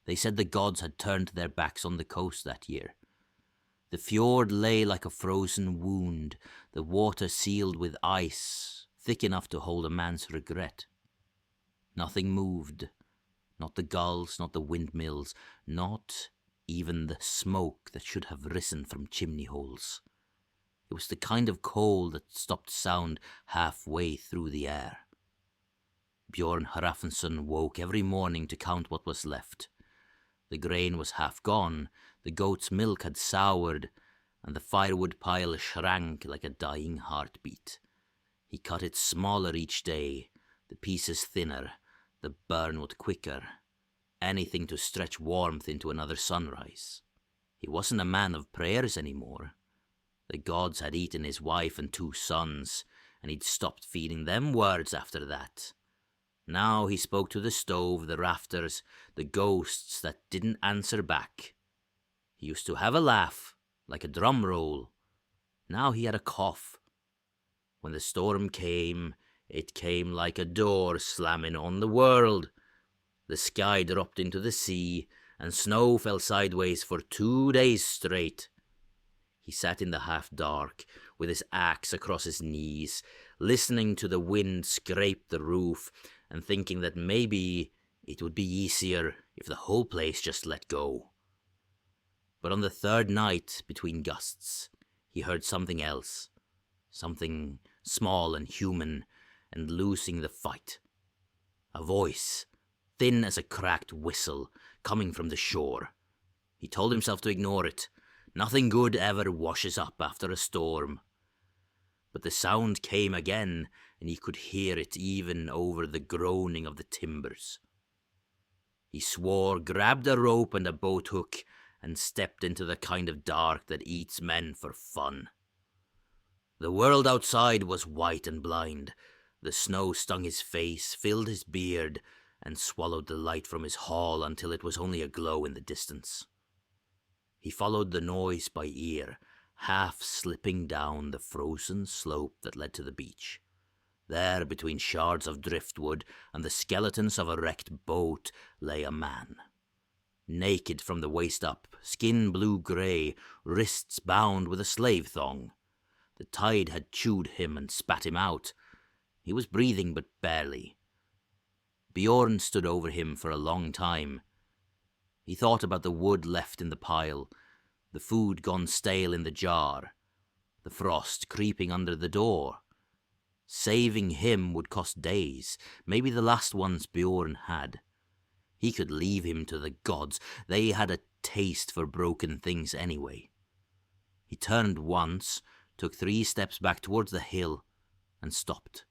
They said the gods had turned their backs on the coast that year. The fjord lay like a frozen wound, the water sealed with ice, thick enough to hold a man's regret. Nothing moved, not the gulls, not the windmills, not even the smoke that should have risen from chimney holes. It was the kind of cold that stopped sound halfway through the air. Bjorn Hrafnsson woke every morning to count what was left. The grain was half gone, the goat's milk had soured, and the firewood pile shrank like a dying heartbeat. He cut it smaller each day, the pieces thinner, the burnwood quicker, anything to stretch warmth into another sunrise. He wasn't a man of prayers anymore. The gods had eaten his wife and 2 sons, and he'd stopped feeding them words after that. Now he spoke to the stove, the rafters, the ghosts that didn't answer back. He used to have a laugh, like a drum roll. Now he had a cough. When the storm came, it came like a door slamming on the world. The sky dropped into the sea, and snow fell sideways for 2 days straight. He sat in the half-dark, with his axe across his knees, listening to the wind scrape the roof, and thinking that maybe it would be easier if the whole place just let go. But on the 3rd night, between gusts, he heard something else, something small and human, and losing the fight. A voice, thin as a cracked whistle, coming from the shore. He told himself to ignore it. Nothing good ever washes up after a storm. But the sound came again, and he could hear it even over the groaning of the timbers. He swore, grabbed a rope and a boat hook, and stepped into the kind of dark that eats men for fun. The world outside was white and blind. The snow stung his face, filled his beard, and swallowed the light from his hall until it was only a glow in the distance. He followed the noise by ear, half slipping down the frozen slope that led to the beach. There, between shards of driftwood and the skeletons of a wrecked boat, lay a man. Naked from the waist up, skin blue-grey, wrists bound with a slave thong. The tide had chewed him and spat him out. He was breathing, but barely. Bjorn stood over him for a long time. He thought about the wood left in the pile, the food gone stale in the jar, the frost creeping under the door. Saving him would cost days, maybe the last ones Bjorn had. He could leave him to the gods. They had a taste for broken things anyway. He turned once, took 3 steps back towards the hill, and stopped.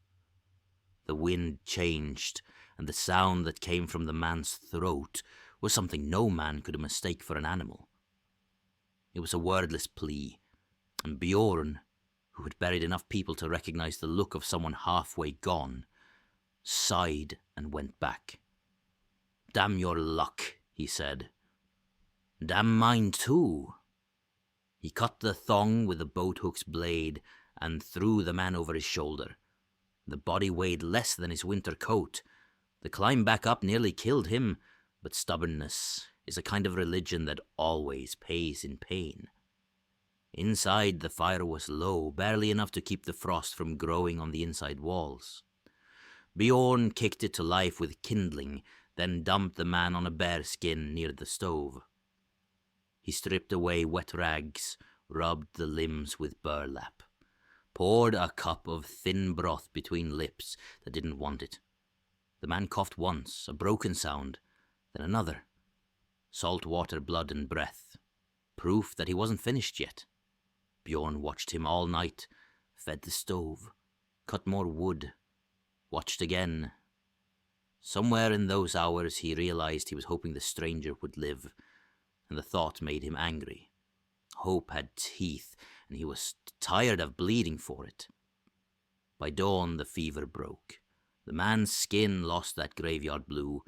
The wind changed, and the sound that came from the man's throat was something no man could mistake for an animal. It was a wordless plea, and Bjorn, who had buried enough people to recognize the look of someone halfway gone, sighed and went back. "Damn your luck," he said. "Damn mine too." He cut the thong with the boat hook's blade and threw the man over his shoulder. The body weighed less than his winter coat. The climb back up nearly killed him, but stubbornness is a kind of religion that always pays in pain. Inside, the fire was low, barely enough to keep the frost from growing on the inside walls. Bjorn kicked it to life with kindling, then dumped the man on a bear skin near the stove. He stripped away wet rags, rubbed the limbs with burlap, poured a cup of thin broth between lips that didn't want it. The man coughed once, a broken sound, then another. Salt water, blood and breath. Proof that he wasn't finished yet. Bjorn watched him all night, fed the stove, cut more wood, watched again. Somewhere in those hours he realized he was hoping the stranger would live, and the thought made him angry. Hope had teeth, and he was tired of bleeding for it. By dawn the fever broke. The man's skin lost that graveyard blue,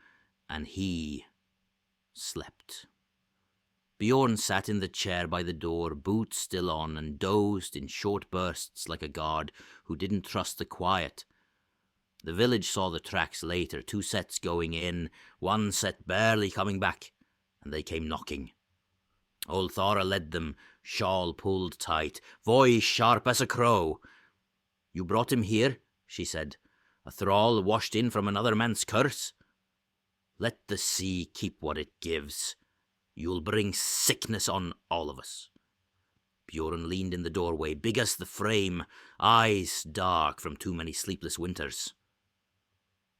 and he slept. Bjorn sat in the chair by the door, boots still on, and dozed in short bursts like a guard who didn't trust the quiet. The village saw the tracks later, 2 sets going in, 1 set barely coming back. and they came knocking. Old Thora led them, shawl pulled tight, voice sharp as a crow. "You brought him here," she said, "a thrall washed in from another man's curse? Let the sea keep what it gives. You'll bring sickness on all of us." Bjorn leaned in the doorway, big as the frame, eyes dark from too many sleepless winters.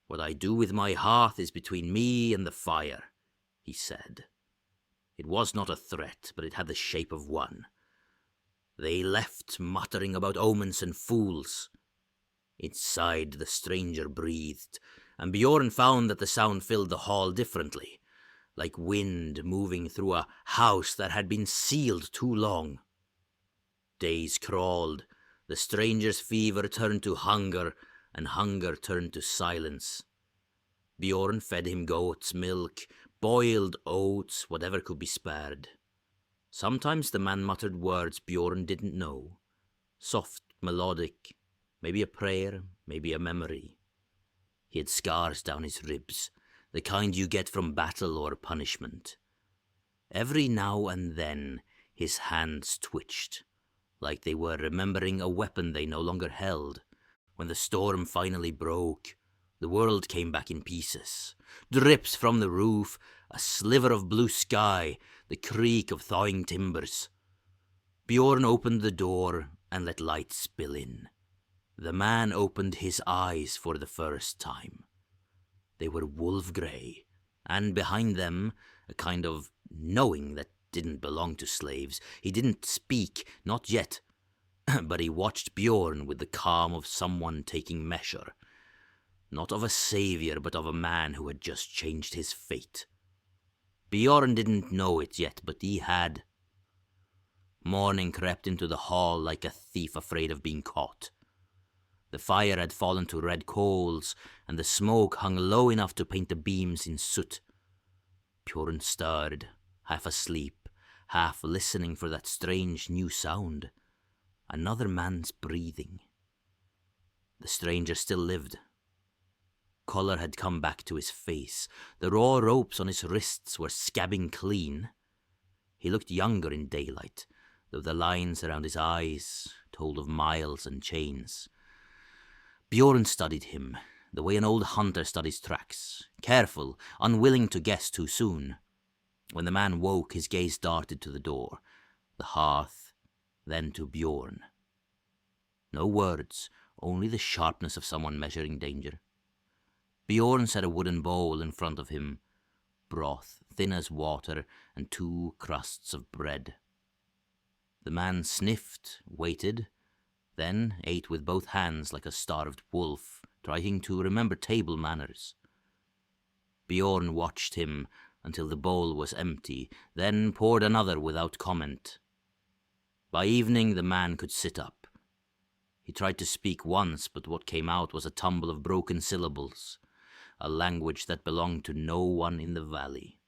"What I do with my hearth is between me and the fire," he said. It was not a threat, but it had the shape of one. They left, muttering about omens and fools. Inside, the stranger breathed, and Bjorn found that the sound filled the hall differently, like wind moving through a house that had been sealed too long. Days crawled, the stranger's fever turned to hunger, and hunger turned to silence. Bjorn fed him goat's milk, boiled oats, whatever could be spared. Sometimes the man muttered words Bjorn didn't know, soft, melodic, maybe a prayer, maybe a memory. He had scars down his ribs, the kind you get from battle or punishment. Every now and then his hands twitched, like they were remembering a weapon they no longer held. When the storm finally broke, the world came back in pieces. Drips from the roof, a sliver of blue sky, the creak of thawing timbers. Bjorn opened the door and let light spill in. The man opened his eyes for the first time. They were wolf-grey, and behind them a kind of knowing that didn't belong to slaves. He didn't speak, not yet, but he watched Bjorn with the calm of someone taking measure. Not of a savior, but of a man who had just changed his fate. Bjorn didn't know it yet, but he had. Morning crept into the hall like a thief afraid of being caught. The fire had fallen to red coals, and the smoke hung low enough to paint the beams in soot. Bjorn stirred, half asleep, half listening for that strange new sound. Another man's breathing. The stranger still lived. Colour had come back to his face. The raw ropes on his wrists were scabbing clean. He looked younger in daylight, though the lines around his eyes told of miles and chains. Bjorn studied him, the way an old hunter studies tracks, careful, unwilling to guess too soon. When the man woke, his gaze darted to the door, the hearth, then to Bjorn. No words, only the sharpness of someone measuring danger. Bjorn set a wooden bowl in front of him, broth, thin as water, and 2 crusts of bread. The man sniffed, waited, then ate with both hands like a starved wolf, trying to remember table manners. Bjorn watched him until the bowl was empty, then poured another without comment. By evening the man could sit up. He tried to speak once, but what came out was a tumble of broken syllables, a language that belonged to no one in the valley.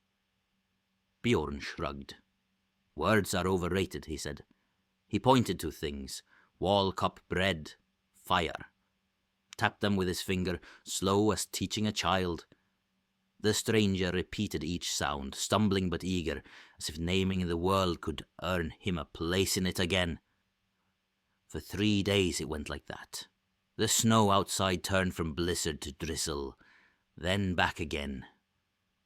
Bjorn shrugged. "Words are overrated," he said. He pointed to things, wall cup bread, fire. Tapped them with his finger, slow as teaching a child. The stranger repeated each sound, stumbling but eager, as if naming the world could earn him a place in it again. For 3 days it went like that. The snow outside turned from blizzard to drizzle, then back again.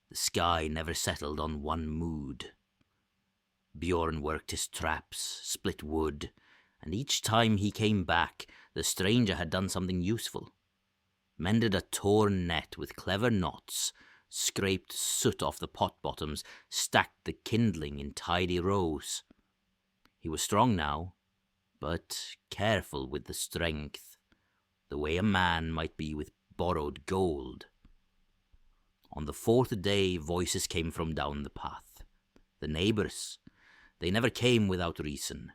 The sky never settled on one mood. Bjorn worked his traps, split wood, and each time he came back, the stranger had done something useful. Mended a torn net with clever knots, scraped soot off the pot bottoms, stacked the kindling in tidy rows. He was strong now, but careful with the strength, the way a man might be with borrowed gold. On the 4th day, voices came from down the path. The neighbours. They never came without reason.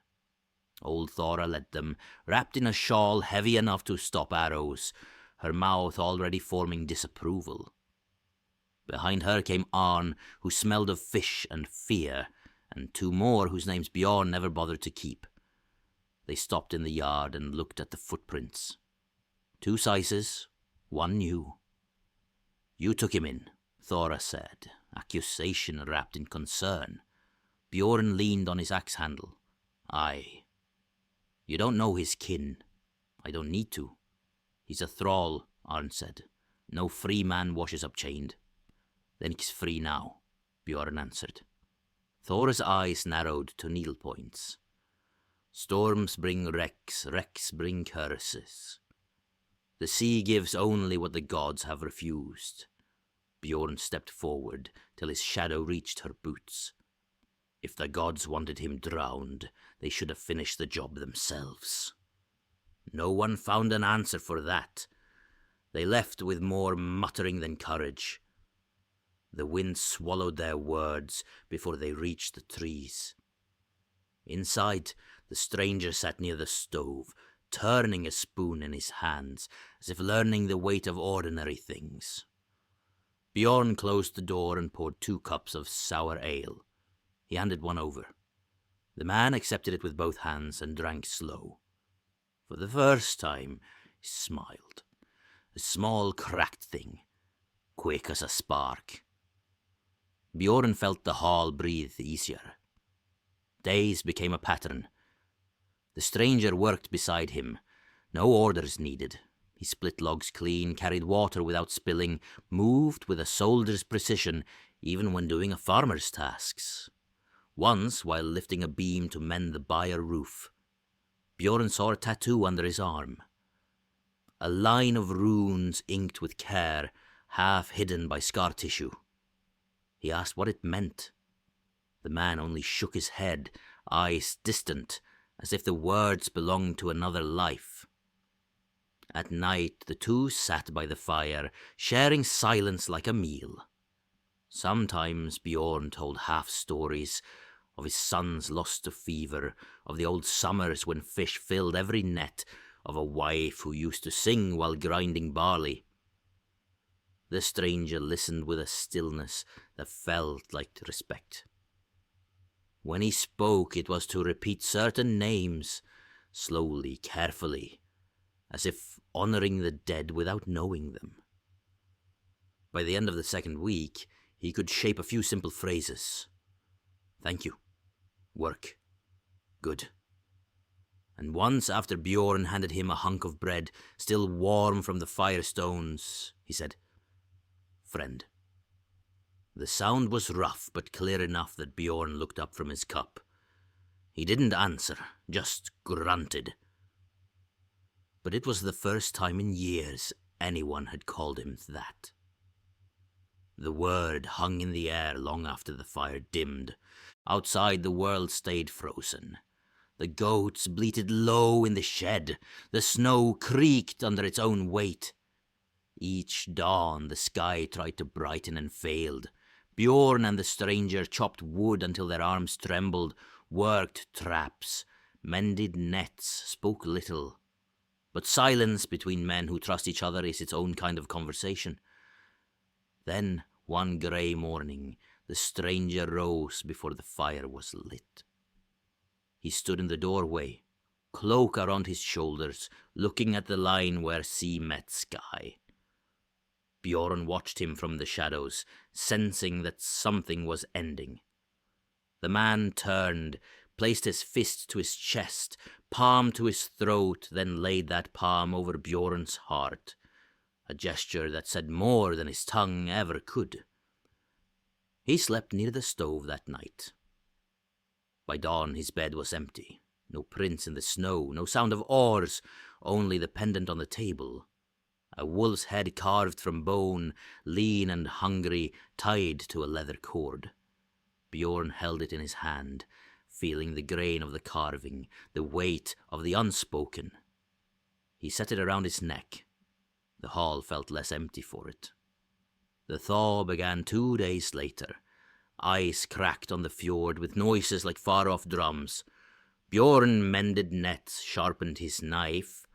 Old Thora led them, wrapped in a shawl heavy enough to stop arrows, her mouth already forming disapproval. Behind her came Arn, who smelled of fish and fear, and 2 more whose names Bjorn never bothered to keep. They stopped in the yard and looked at the footprints. 2 sizes, 1 new. "You took him in," Thora said, accusation wrapped in concern. Bjorn leaned on his axe handle. "Aye. You don't know his kin. I don't need to. He's a thrall," Arn said. "No free man washes up chained." "Then he's free now," Bjorn answered. Thor's eyes narrowed to needlepoints. "Storms bring wrecks, wrecks bring curses. The sea gives only what the gods have refused." Bjorn stepped forward till his shadow reached her boots. "If the gods wanted him drowned, they should have finished the job themselves. No one found an answer for that. They left with more muttering than courage. The wind swallowed their words before they reached the trees." Inside, the stranger sat near the stove, turning a spoon in his hands, as if learning the weight of ordinary things. Bjorn closed the door and poured 2 cups of sour ale. He handed one over. The man accepted it with both hands and drank slow. For the first time, he smiled. A small, cracked thing, quick as a spark. Bjorn felt the hall breathe easier. Days became a pattern. The stranger worked beside him. No orders needed. He split logs clean, carried water without spilling, moved with a soldier's precision, even when doing a farmer's tasks. Once, while lifting a beam to mend the byre roof, Bjorn saw a tattoo under his arm. A line of runes inked with care, half hidden by scar tissue. He asked what it meant. The man only shook his head, eyes distant, as if the words belonged to another life. At night, the two sat by the fire, sharing silence like a meal. Sometimes Bjorn told half-stories of his sons lost to fever, of the old summers when fish filled every net, of a wife who used to sing while grinding barley. The stranger listened with a stillness that felt like respect. When he spoke, it was to repeat certain names, slowly, carefully, as if honoring the dead without knowing them. By the end of the second week, he could shape a few simple phrases. "Thank you. Work. Good." And once, after Bjorn handed him a hunk of bread, still warm from the firestones, he said, "Friend." The sound was rough, but clear enough that Bjorn looked up from his cup. He didn't answer, just grunted. But it was the first time in years anyone had called him that. The word hung in the air long after the fire dimmed. Outside, the world stayed frozen. The goats bleated low in the shed. The snow creaked under its own weight. Each dawn, the sky tried to brighten and failed. Bjorn and the stranger chopped wood until their arms trembled, worked traps, mended nets, spoke little. But silence between men who trust each other is its own kind of conversation. Then, one grey morning, the stranger rose before the fire was lit. He stood in the doorway, cloak around his shoulders, looking at the line where sea met sky. Bjorn watched him from the shadows, sensing that something was ending. The man turned, placed his fist to his chest, palm to his throat, then laid that palm over Bjorn's heart, a gesture that said more than his tongue ever could. He slept near the stove that night. By dawn his bed was empty. No prints in the snow, no sound of oars, only the pendant on the table. A wolf's head carved from bone, lean and hungry, tied to a leather cord. Bjorn held it in his hand, feeling the grain of the carving, the weight of the unspoken. He set it around his neck. The hall felt less empty for it. The thaw began 2 days later. Ice cracked on the fjord with noises like far-off drums. Bjorn mended nets, sharpened his knife,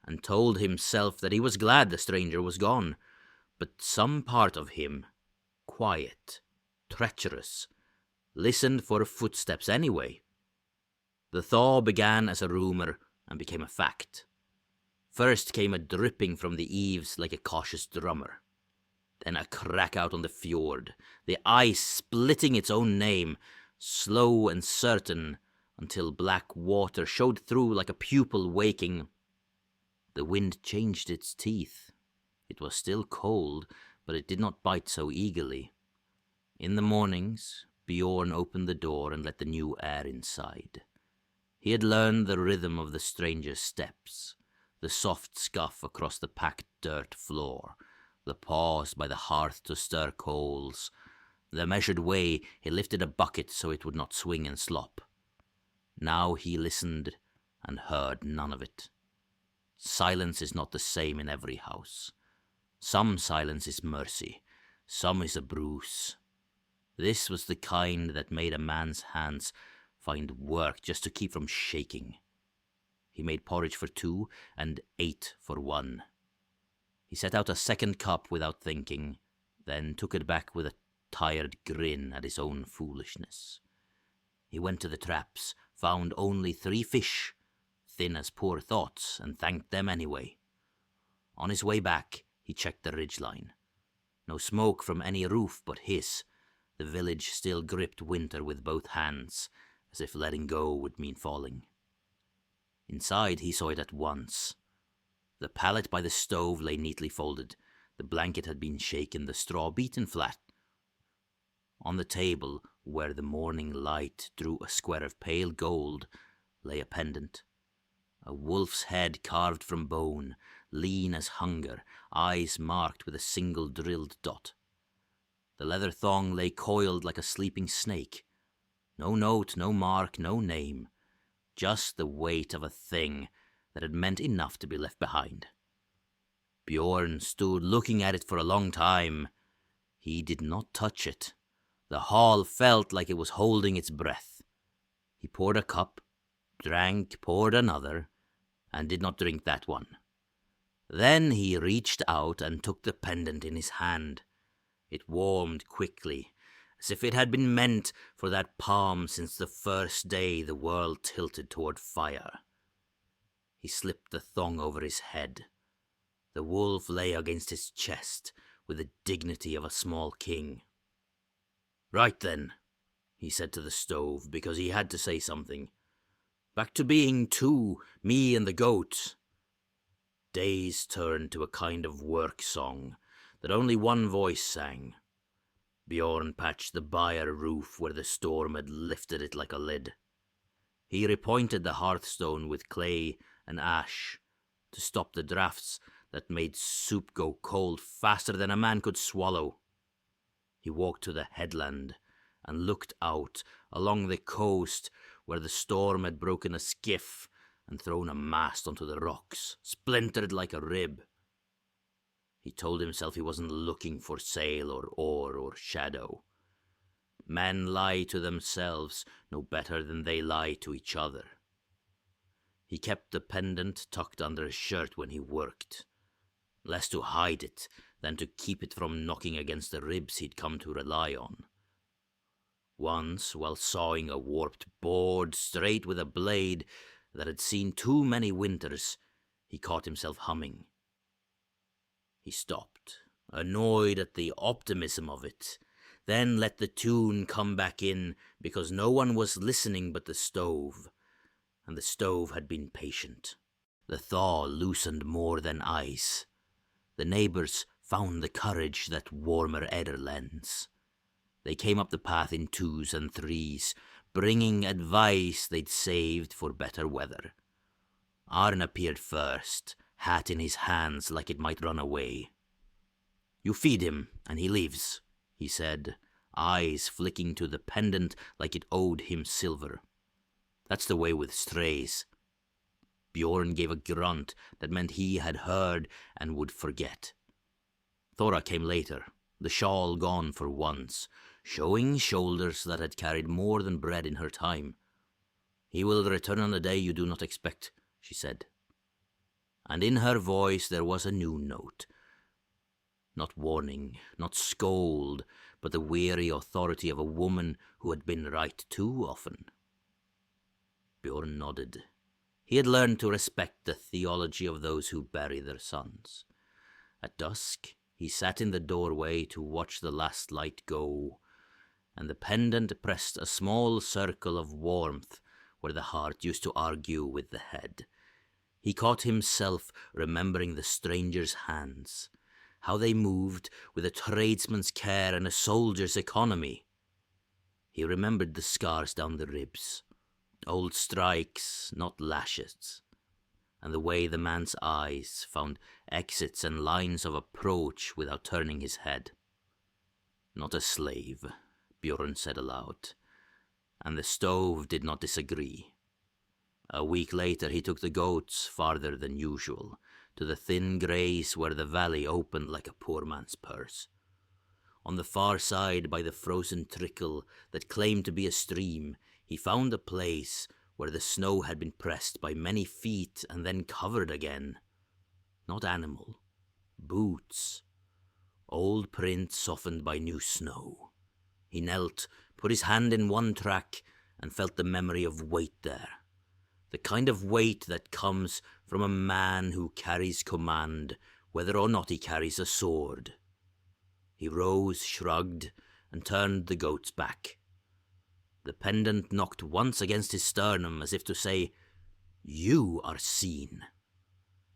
and told himself that he was glad the stranger was gone. But some part of him, quiet, treacherous, listened for footsteps anyway. The thaw began as a rumor and became a fact. First came a dripping from the eaves like a cautious drummer. Then a crack out on the fjord, the ice splitting its own name, slow and certain, until black water showed through like a pupil waking. The wind changed its teeth. It was still cold, but it did not bite so eagerly. In the mornings, Bjorn opened the door and let the new air inside. He had learned the rhythm of the stranger's steps, the soft scuff across the packed dirt floor, the pause by the hearth to stir coals, the measured way he lifted a bucket so it would not swing and slop. Now he listened and heard none of it. Silence is not the same in every house. Some silence is mercy, some is a bruise. This was the kind that made a man's hands find work just to keep from shaking. He made porridge for 2 and ate for 1. He set out a second cup without thinking, then took it back with a tired grin at his own foolishness. He went to the traps, found only 3 fish, thin as poor thoughts, and thanked them anyway. On his way back, he checked the ridgeline. No smoke from any roof but his. The village still gripped winter with both hands, as if letting go would mean falling. Inside, he saw it at once. The pallet by the stove lay neatly folded. The blanket had been shaken, the straw beaten flat. On the table, where the morning light drew a square of pale gold, lay a pendant. A wolf's head carved from bone, lean as hunger, eyes marked with a single drilled dot. The leather thong lay coiled like a sleeping snake. No note, no mark, no name. Just the weight of a thing that had meant enough to be left behind. Bjorn stood looking at it for a long time. He did not touch it. The hall felt like it was holding its breath. He poured a cup, drank, poured another, and did not drink that one. Then he reached out and took the pendant in his hand. It warmed quickly, as if it had been meant for that palm since the first day the world tilted toward fire. He slipped the thong over his head. The wolf lay against his chest with the dignity of a small king. "Right then," he said to the stove, because he had to say something. "Back to being 2, me and the goat." Days turned to a kind of work song that only one voice sang. Bjorn patched the byre roof where the storm had lifted it like a lid. He repointed the hearthstone with clay and ash to stop the drafts that made soup go cold faster than a man could swallow. He walked to the headland and looked out along the coast where the storm had broken a skiff and thrown a mast onto the rocks, splintered like a rib. He told himself he wasn't looking for sail or oar or shadow. Men lie to themselves no better than they lie to each other. He kept the pendant tucked under his shirt when he worked, less to hide it than to keep it from knocking against the ribs he'd come to rely on. Once, while sawing a warped board straight with a blade that had seen too many winters, he caught himself humming. He stopped, annoyed at the optimism of it, then let the tune come back in because no one was listening but the stove, and the stove had been patient. The thaw loosened more than ice. The neighbors found the courage that warmer air lends. They came up the path in 2s and 3s, bringing advice they'd saved for better weather. Arn appeared first, hat in his hands like it might run away. "You feed him, and he leaves," he said, eyes flicking to the pendant like it owed him silver. "That's the way with strays." Bjorn gave a grunt that meant he had heard and would forget. Thora came later, the shawl gone for once, showing shoulders that had carried more than bread in her time. "He will return on a day you do not expect," she said. And in her voice there was a new note. Not warning, not scold, but the weary authority of a woman who had been right too often. Bjorn nodded. He had learned to respect the theology of those who bury their sons. At dusk, He sat in the doorway to watch the last light go, and the pendant pressed a small circle of warmth where the heart used to argue with the head. He caught himself remembering the stranger's hands, how they moved with a tradesman's care and a soldier's economy. He remembered the scars down the ribs, old strikes, not lashes, and the way the man's eyes found exits and lines of approach without turning his head. Not a slave, Bjorn said aloud, and the stove did not disagree. A week later he took the goats farther than usual, to the thin graze where the valley opened like a poor man's purse. On the far side, by the frozen trickle that claimed to be a stream, he found a place where the snow had been pressed by many feet and then covered again. Not animal, boots. Old prints softened by new snow. He knelt, put his hand in one track, and felt the memory of weight there. The kind of weight that comes from a man who carries command, whether or not he carries a sword. He rose, shrugged, and turned the goats back. The pendant knocked once against his sternum as if to say, "You are seen."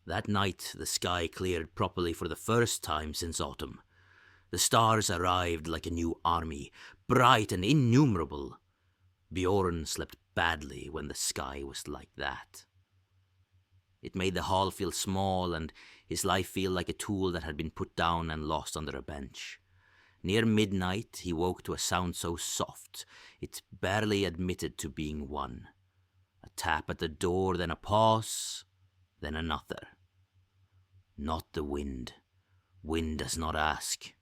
That night the sky cleared properly for the first time since autumn. The stars arrived like a new army, bright and innumerable. Bjorn slept badly when the sky was like that. It made the hall feel small and his life feel like a tool that had been put down and lost under a bench. Near midnight he woke to a sound so soft it barely admitted to being one. A tap at the door, then a pause, then another. Not the wind. Wind does not ask.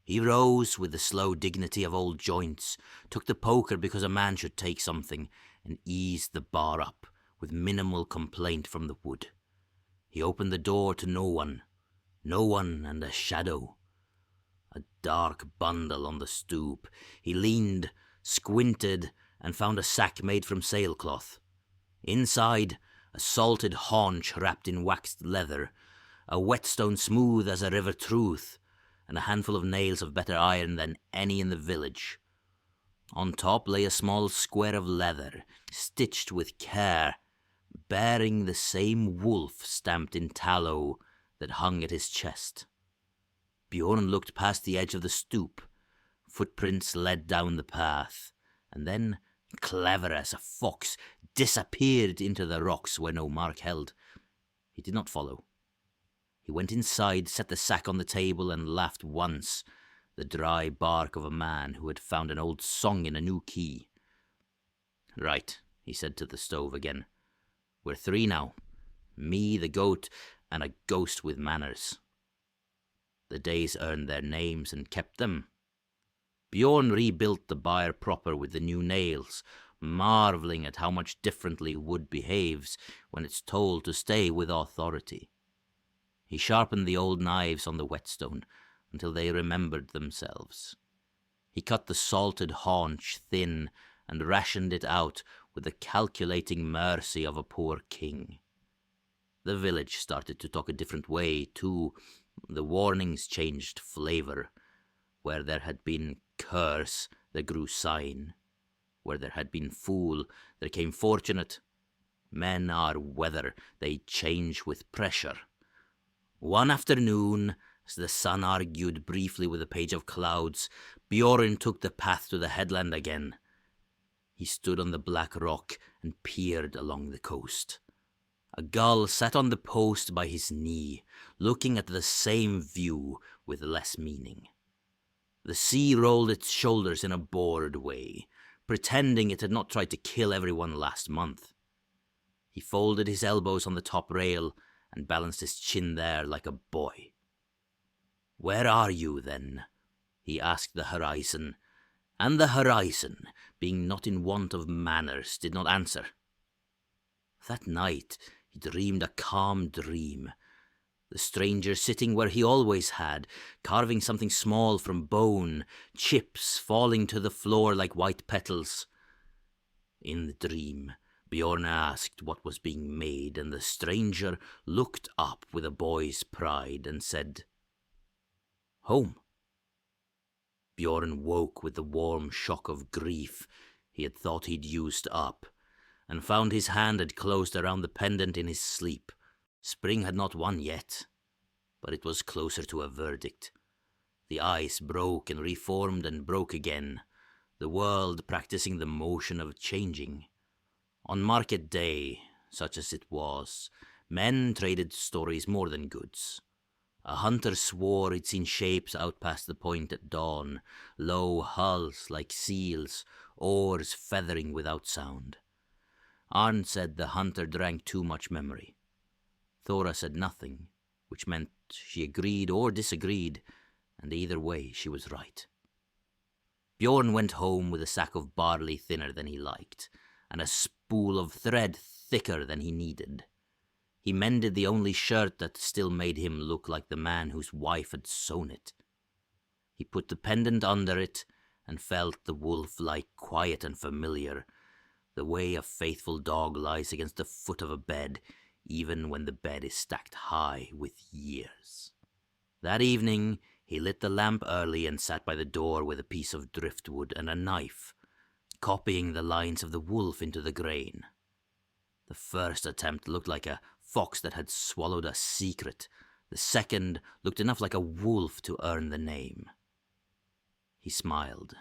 He rose with the slow dignity of old joints, took the poker because a man should take something, and eased the bar up with minimal complaint from the wood. He opened the door to no one and a shadow. A dark bundle on the stoop. He leaned, squinted, and found a sack made from sailcloth. Inside, a salted haunch wrapped in waxed leather, a whetstone smooth as a river truth, and a handful of nails of better iron than any in the village. On top lay a small square of leather, stitched with care, bearing the same wolf stamped in tallow that hung at his chest. Bjorn looked past the edge of the stoop. Footprints led down the path, and then, clever as a fox, disappeared into the rocks where no mark held. He did not follow. He went inside, set the sack on the table, and laughed once, the dry bark of a man who had found an old song in a new key. "Right," he said to the stove again. "We're three now. Me, the goat, and a ghost with manners." The days earned their names and kept them. Bjorn rebuilt the byre proper with the new nails, marvelling at how much differently wood behaves when it's told to stay with authority. He sharpened the old knives on the whetstone until they remembered themselves. He cut the salted haunch thin and rationed it out with the calculating mercy of a poor king. The village started to talk a different way, too. The warnings changed flavor. Where there had been curse, there grew sign. Where there had been fool, there came fortunate. Men are weather, they change with pressure. One afternoon, as the sun argued briefly with a page of clouds, Bjorn took the path to the headland again. He stood on the black rock and peered along the coast. A gull sat on the post by his knee, looking at the same view with less meaning. The sea rolled its shoulders in a bored way, pretending it had not tried to kill everyone last month. He folded his elbows on the top rail and balanced his chin there like a boy. "Where are you, then?" he asked the horizon, and the horizon, being not in want of manners, did not answer. That night he dreamed a calm dream, the stranger sitting where he always had, carving something small from bone, chips falling to the floor like white petals. In the dream, Bjorn asked what was being made, and the stranger looked up with a boy's pride and said, Home. Bjorn woke with the warm shock of grief he had thought he'd used up, and found his hand had closed around the pendant in his sleep. Spring had not won yet, but it was closer to a verdict. The ice broke and reformed and broke again, the world practicing the motion of changing. On market day, such as it was, men traded stories more than goods. A hunter swore he'd seen shapes out past the point at dawn, low hulls like seals, oars feathering without sound. Arn said the hunter drank too much memory. Thora said nothing, which meant she agreed or disagreed, and either way she was right. Bjorn went home with a sack of barley thinner than he liked, and a spool of thread thicker than he needed. He mended the only shirt that still made him look like the man whose wife had sewn it. He put the pendant under it, and felt the wolf lie quiet and familiar, the way a faithful dog lies against the foot of a bed, even when the bed is stacked high with years. That evening he lit the lamp early and sat by the door with a piece of driftwood and a knife, copying the lines of the wolf into the grain. The first attempt looked like a fox that had swallowed a secret. The second looked enough like a wolf to earn the name. He smiled,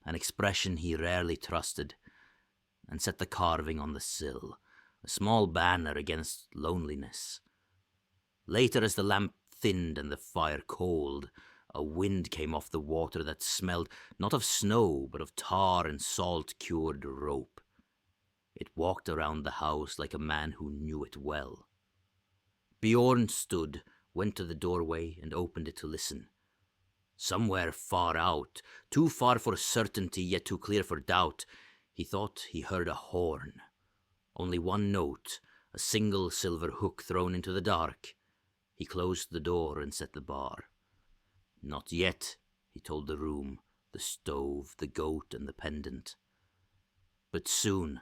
an expression he rarely trusted, and set the carving on the sill, a small banner against loneliness. Later, as the lamp thinned and the fire cold, a wind came off the water that smelled not of snow, but of tar and salt-cured rope. It walked around the house like a man who knew it well. Bjorn stood, went to the doorway, and opened it to listen. Somewhere far out, too far for certainty, yet too clear for doubt, he thought he heard a horn. Only one note, a single silver hook thrown into the dark. He closed the door and set the bar. Not yet, he told the room, the stove, the goat, and the pendant. But soon.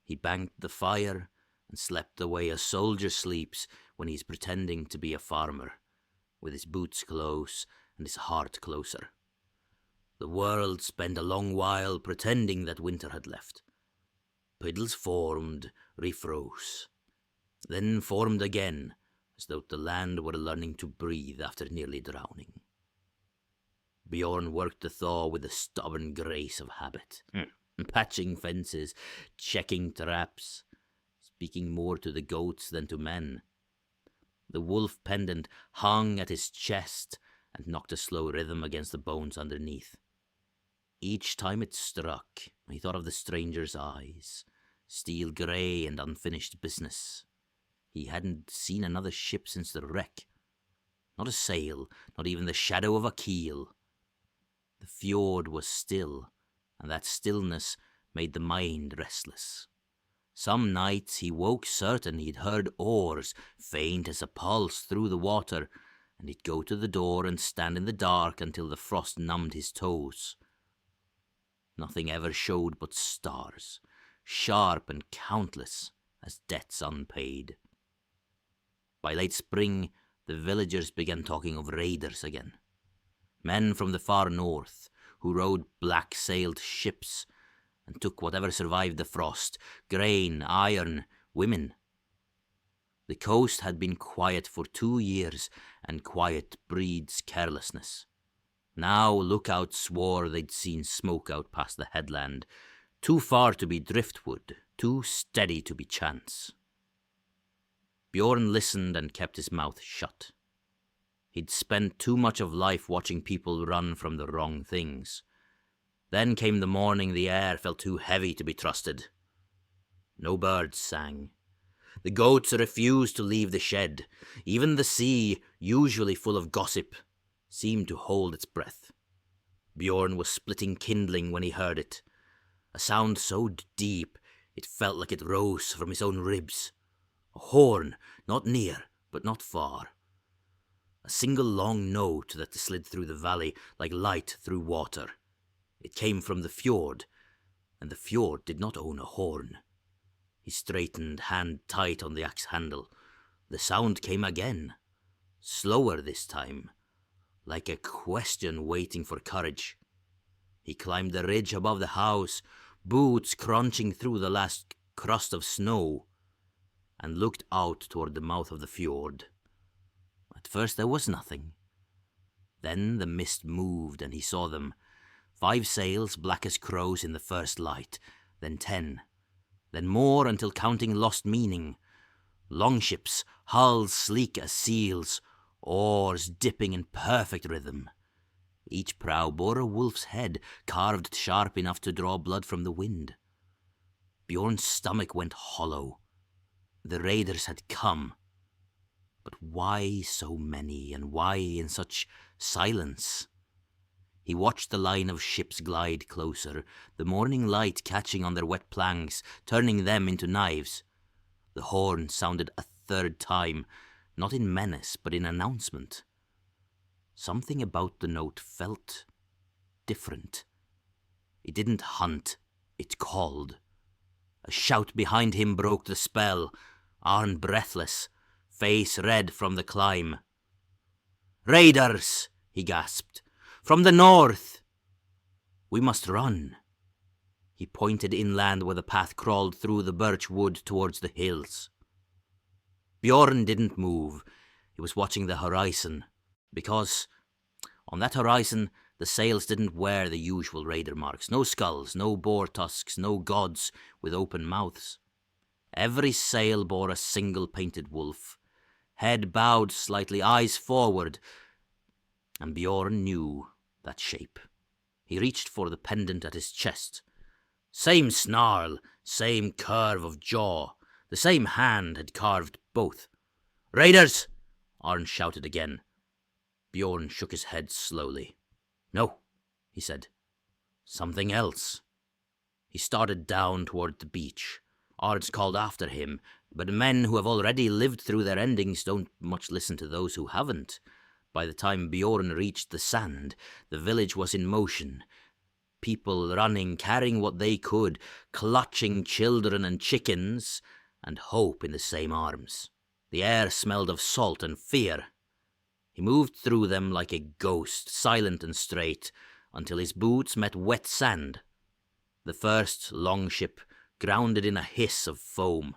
He banked the fire and slept the way a soldier sleeps when he's pretending to be a farmer, with his boots close and his heart closer. The world spent a long while pretending that winter had left. Puddles formed, refroze, then formed again, as though the land were learning to breathe after nearly drowning. Bjorn worked the thaw with the stubborn grace of habit, patching fences, checking traps, speaking more to the goats than to men. The wolf pendant hung at his chest and knocked a slow rhythm against the bones underneath. Each time it struck, he thought of the stranger's eyes, steel grey and unfinished business. He hadn't seen another ship since the wreck. Not a sail, not even the shadow of a keel. The fjord was still, and that stillness made the mind restless. Some nights he woke certain he'd heard oars, faint as a pulse through the water, and he'd go to the door and stand in the dark until the frost numbed his toes. Nothing ever showed but stars, sharp and countless as debts unpaid. By late spring, the villagers began talking of raiders again. Men from the far north, who rowed black-sailed ships and took whatever survived the frost, grain, iron, women. The coast had been quiet for 2 years, and quiet breeds carelessness. Now lookouts swore they'd seen smoke out past the headland, too far to be driftwood, too steady to be chance. Bjorn listened and kept his mouth shut. He'd spent too much of life watching people run from the wrong things. Then came the morning the air felt too heavy to be trusted. No birds sang. The goats refused to leave the shed. Even the sea, usually full of gossip, seemed to hold its breath. Bjorn was splitting kindling when he heard it. A sound so deep it felt like it rose from his own ribs. A horn, not near, but not far. A single long note that slid through the valley like light through water. It came from the fjord, and the fjord did not own a horn. He straightened, hand tight on the axe handle. The sound came again, slower this time, like a question waiting for courage. He climbed the ridge above the house, boots crunching through the last crust of snow, and looked out toward the mouth of the fjord. At first there was nothing. Then the mist moved and he saw them. 5 sails, black as crows in the first light, then 10, then more until counting lost meaning. Longships, hulls sleek as seals, oars dipping in perfect rhythm. Each prow bore a wolf's head, carved sharp enough to draw blood from the wind. Bjorn's stomach went hollow. The raiders had come. But why so many, and why in such silence? He watched the line of ships glide closer, the morning light catching on their wet planks, turning them into knives. The horn sounded a 3rd time, not in menace, but in announcement. Something about the note felt different. It didn't hunt, it called. A shout behind him broke the spell. Arn breathless, face red from the climb. "Raiders!" he gasped. "From the north! We must run." He pointed inland where the path crawled through the birch wood towards the hills. Bjorn didn't move. He was watching the horizon, because on that horizon the sails didn't wear the usual raider marks. No skulls, no boar tusks, no gods with open mouths. Every sail bore a single painted wolf, head bowed slightly, eyes forward, and Bjorn knew that shape. He reached for the pendant at his chest. Same snarl, same curve of jaw. The same hand had carved both. "Raiders!" Arn shouted again. Bjorn shook his head slowly. "No," he said. "Something else." He started down toward the beach. Ards called after him, but men who have already lived through their endings don't much listen to those who haven't. By the time Bjorn reached the sand, the village was in motion. People running, carrying what they could, clutching children and chickens, and hope in the same arms. The air smelled of salt and fear. He moved through them like a ghost, silent and straight, until his boots met wet sand. The first longship grounded in a hiss of foam.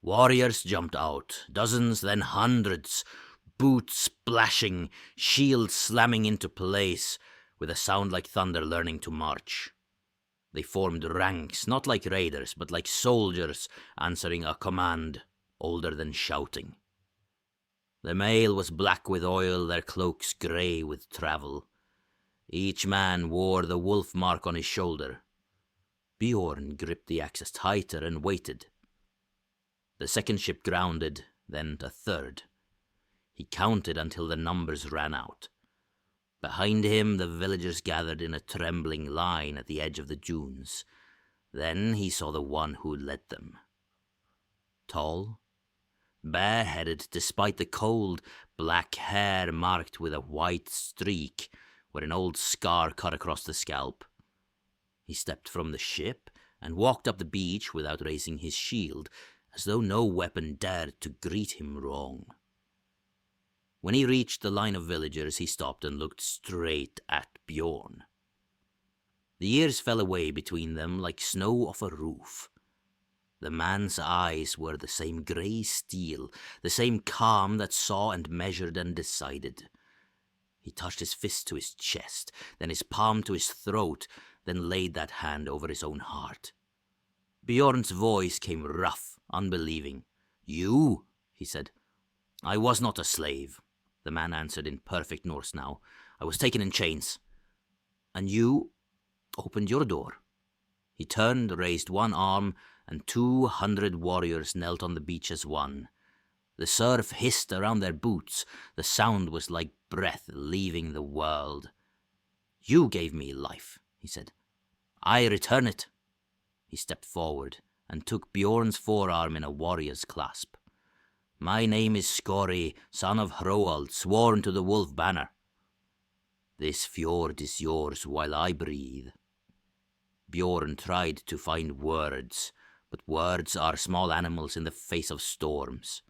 Warriors jumped out, dozens, then hundreds, boots splashing, shields slamming into place, with a sound like thunder learning to march. They formed ranks, not like raiders, but like soldiers answering a command, older than shouting. Their mail was black with oil, their cloaks grey with travel. Each man wore the wolf mark on his shoulder. Bjorn gripped the axes tighter and waited. The second ship grounded, then a third. He counted until the numbers ran out. Behind him the villagers gathered in a trembling line at the edge of the dunes. Then he saw the one who led them. Tall, bareheaded despite the cold, black hair marked with a white streak where an old scar cut across the scalp. He stepped from the ship and walked up the beach without raising his shield, as though no weapon dared to greet him wrong. When he reached the line of villagers, he stopped and looked straight at Bjorn. The years fell away between them like snow off a roof. The man's eyes were the same grey steel, the same calm that saw and measured and decided. He touched his fist to his chest, then his palm to his throat, then laid that hand over his own heart. Bjorn's voice came rough, unbelieving. "You?" he said. "I was not a slave," the man answered in perfect Norse now. "I was taken in chains. And you opened your door." He turned, raised one arm, and 200 warriors knelt on the beach as one. The surf hissed around their boots. The sound was like breath leaving the world. "You gave me life," he said. "I return it." He stepped forward and took Bjorn's forearm in a warrior's clasp. "My name is Skori, son of Hroald, sworn to the wolf banner. This fjord is yours while I breathe." Bjorn tried to find words, but words are small animals in the face of storms.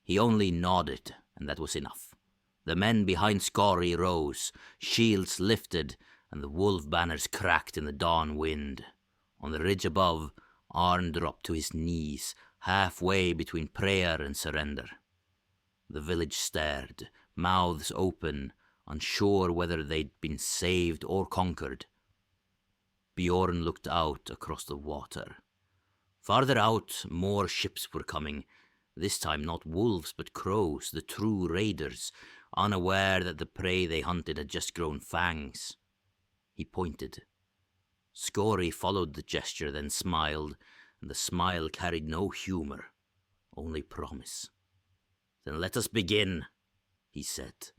He only nodded, and that was enough. The men behind Skori rose, shields lifted, and the wolf banners cracked in the dawn wind. On the ridge above, Arn dropped to his knees, halfway between prayer and surrender. The village stared, mouths open, unsure whether they'd been saved or conquered. Bjorn looked out across the water. Farther out, more ships were coming, this time not wolves but crows, the true raiders, unaware that the prey they hunted had just grown fangs. He pointed. Skori followed the gesture, then smiled, and the smile carried no humour, only promise. "Then let us begin," he said.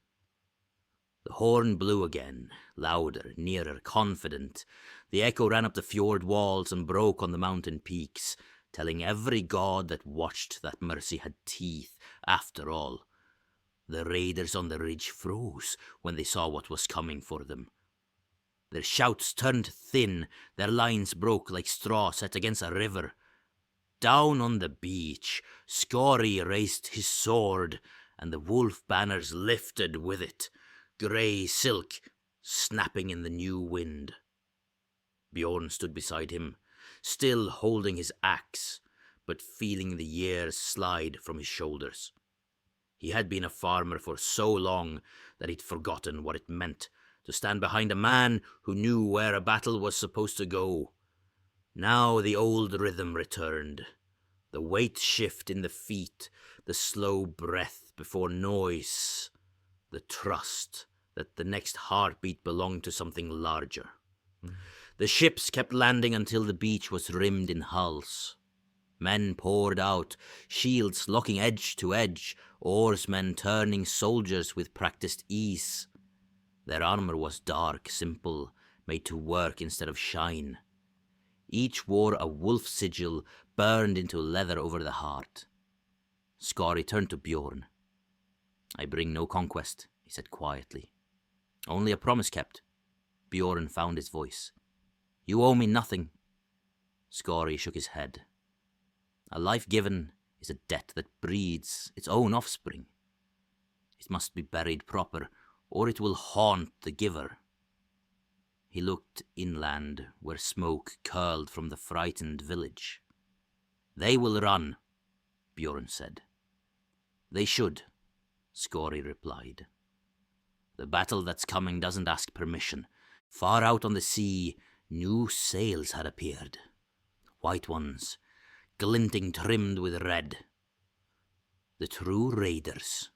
The horn blew again, louder, nearer, confident. The echo ran up the fjord walls and broke on the mountain peaks, telling every god that watched that mercy had teeth, after all. The raiders on the ridge froze when they saw what was coming for them. Their shouts turned thin, their lines broke like straw set against a river. Down on the beach, Skori raised his sword, and the wolf banners lifted with it, grey silk snapping in the new wind. Bjorn stood beside him, still holding his axe, but feeling the years slide from his shoulders. He had been a farmer for so long that he'd forgotten what it meant to stand behind a man who knew where a battle was supposed to go. Now the old rhythm returned, the weight shift in the feet, the slow breath before noise, the trust that the next heartbeat belonged to something larger. The ships kept landing until the beach was rimmed in hulls. Men poured out, shields locking edge to edge, oarsmen turning soldiers with practiced ease. Their armor was dark, simple, made to work instead of shine. Each wore a wolf sigil burned into leather over the heart. Skori turned to Bjorn. "I bring no conquest," he said quietly. "Only a promise kept." Bjorn found his voice. "You owe me nothing." Skori shook his head. "A life given is a debt that breeds its own offspring. It must be buried proper, or it will haunt the giver." He looked inland, where smoke curled from the frightened village. "They will run," Bjorn said. "They should," Skori replied. "The battle that's coming doesn't ask permission. Far out on the sea, new sails had appeared. White ones, glinting trimmed with red. The true raiders.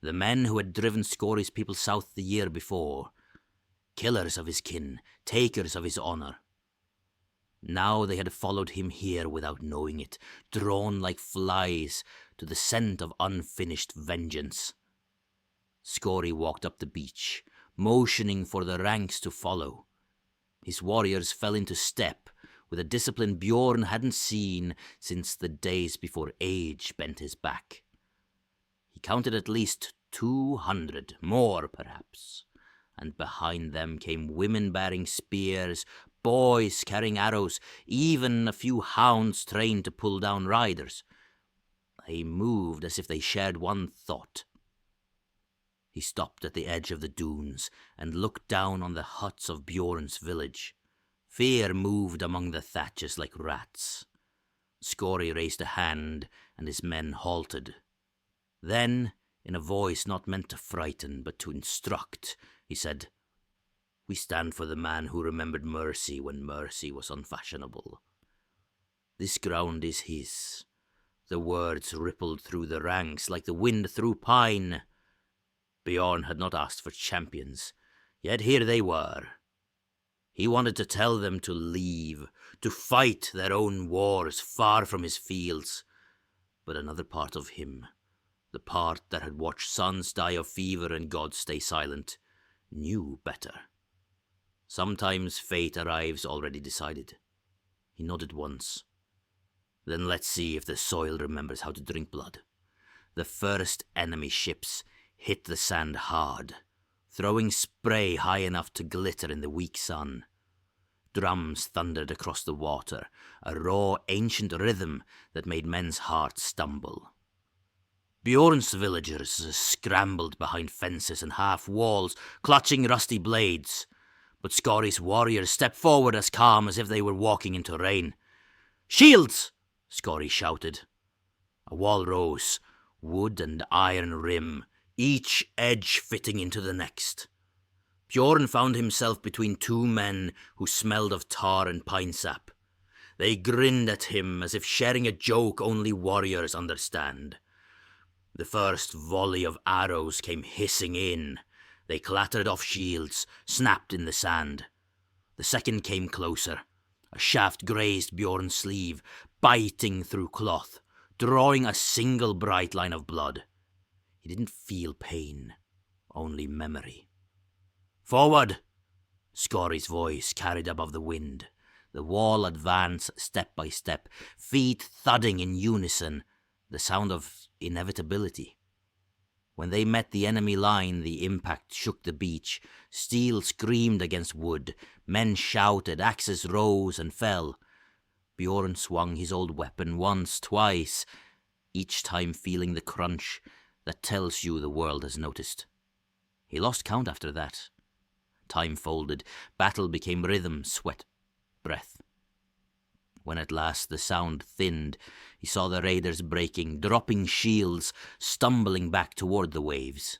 The men who had driven Skori's people south the year before. Killers of his kin, takers of his honor. Now they had followed him here without knowing it, drawn like flies to the scent of unfinished vengeance. Skori walked up the beach, motioning for the ranks to follow. His warriors fell into step with a discipline Bjorn hadn't seen since the days before age bent his back. He counted at least 200, more perhaps, and behind them came women bearing spears, boys carrying arrows, even a few hounds trained to pull down riders. They moved as if they shared one thought. He stopped at the edge of the dunes and looked down on the huts of Bjorn's village. Fear moved among the thatches like rats. Skori raised a hand, and his men halted. Then, in a voice not meant to frighten, but to instruct, he said, "We stand for the man who remembered mercy when mercy was unfashionable. This ground is his." The words rippled through the ranks like the wind through pine. Bjorn had not asked for champions, yet here they were. He wanted to tell them to leave, to fight their own wars far from his fields. But another part of him, the part that had watched sons die of fever and gods stay silent, knew better. Sometimes fate arrives already decided. He nodded once. "Then let's see if the soil remembers how to drink blood." The first enemy ships hit the sand hard, throwing spray high enough to glitter in the weak sun. Drums thundered across the water, a raw, ancient rhythm that made men's hearts stumble. Bjorn's villagers scrambled behind fences and half walls, clutching rusty blades. But Skorri's warriors stepped forward as calm as if they were walking into rain. "Shields!" Skorri shouted. A wall rose, wood and iron rim, each edge fitting into the next. Bjorn found himself between two men who smelled of tar and pine sap. They grinned at him as if sharing a joke only warriors understand. The first volley of arrows came hissing in. They clattered off shields, snapped in the sand. The second came closer. A shaft grazed Bjorn's sleeve, biting through cloth, drawing a single bright line of blood. He didn't feel pain, only memory. "Forward!" Skorri's voice carried above the wind. The wall advanced step by step, feet thudding in unison, the sound of inevitability. When they met the enemy line, the impact shook the beach. Steel screamed against wood. Men shouted, axes rose and fell. Bjorn swung his old weapon once, twice, each time feeling the crunch that tells you the world has noticed. He lost count after that. Time folded. Battle became rhythm, sweat, breath. When at last the sound thinned, he saw the raiders breaking, dropping shields, stumbling back toward the waves.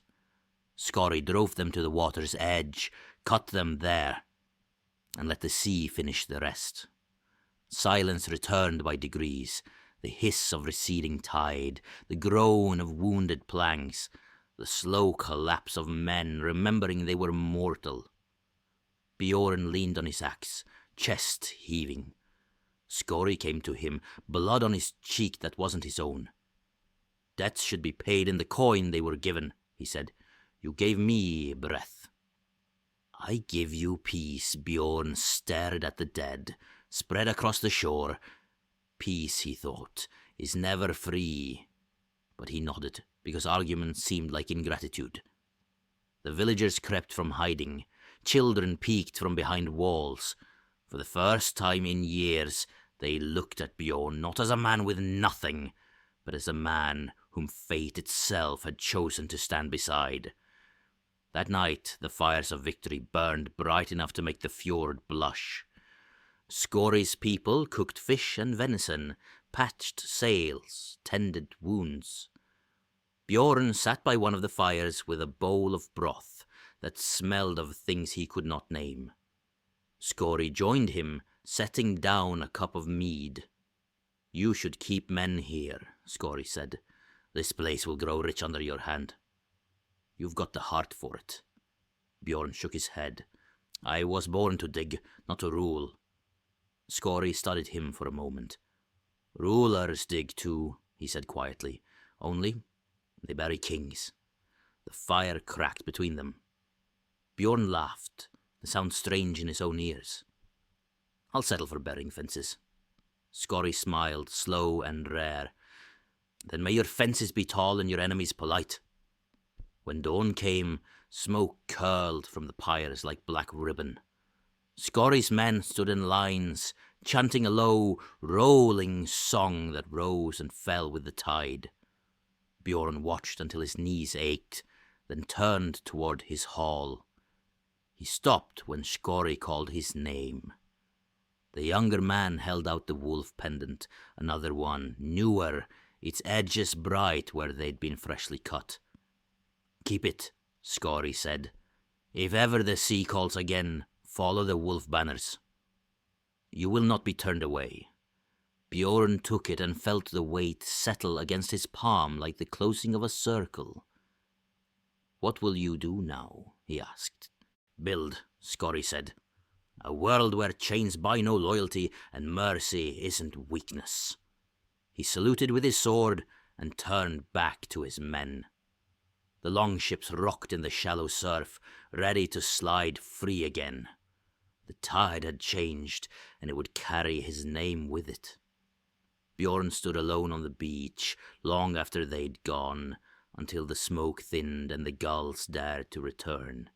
Skorri drove them to the water's edge, cut them there, and let the sea finish the rest. Silence returned by degrees, the hiss of receding tide, the groan of wounded planks, the slow collapse of men remembering they were mortal. Bjorn leaned on his axe, chest heaving. Skorri came to him, blood on his cheek that wasn't his own. "Debts should be paid in the coin they were given," he said. "You gave me breath." "I give you peace." Bjorn stared at the dead, spread across the shore. Peace, he thought, is never free. But he nodded, because argument seemed like ingratitude. The villagers crept from hiding. Children peeked from behind walls. For the first time in years, they looked at Bjorn not as a man with nothing, but as a man whom fate itself had chosen to stand beside. That night, the fires of victory burned bright enough to make the fjord blush. Skorri's people cooked fish and venison, patched sails, tended wounds. Bjorn sat by one of the fires with a bowl of broth that smelled of things he could not name. Skorri joined him, setting down a cup of mead. "You should keep men here," Skorri said. "This place will grow rich under your hand. You've got the heart for it." Bjorn shook his head. "I was born to dig, not to rule." Skorri studied him for a moment. "Rulers dig too," he said quietly. "Only they bury kings." The fire cracked between them. Bjorn laughed, the sound strange in his own ears. "I'll settle for burying fences." Skorri smiled, slow and rare. "Then may your fences be tall and your enemies polite." When dawn came, smoke curled from the pyres like black ribbon. Skorri's men stood in lines, chanting a low, rolling song that rose and fell with the tide. Bjorn watched until his knees ached, then turned toward his hall. He stopped when Skorri called his name. The younger man held out the wolf pendant, another one, newer, its edges bright where they'd been freshly cut. "Keep it," Skorri said. "If ever the sea calls again, follow the wolf banners. You will not be turned away." Bjorn took it and felt the weight settle against his palm like the closing of a circle. "What will you do now?" he asked. "Build," Skorri said. "A world where chains buy no loyalty and mercy isn't weakness." He saluted with his sword and turned back to his men. The longships rocked in the shallow surf, ready to slide free again. The tide had changed, and it would carry his name with it. Bjorn stood alone on the beach, long after they'd gone, until the smoke thinned and the gulls dared to return.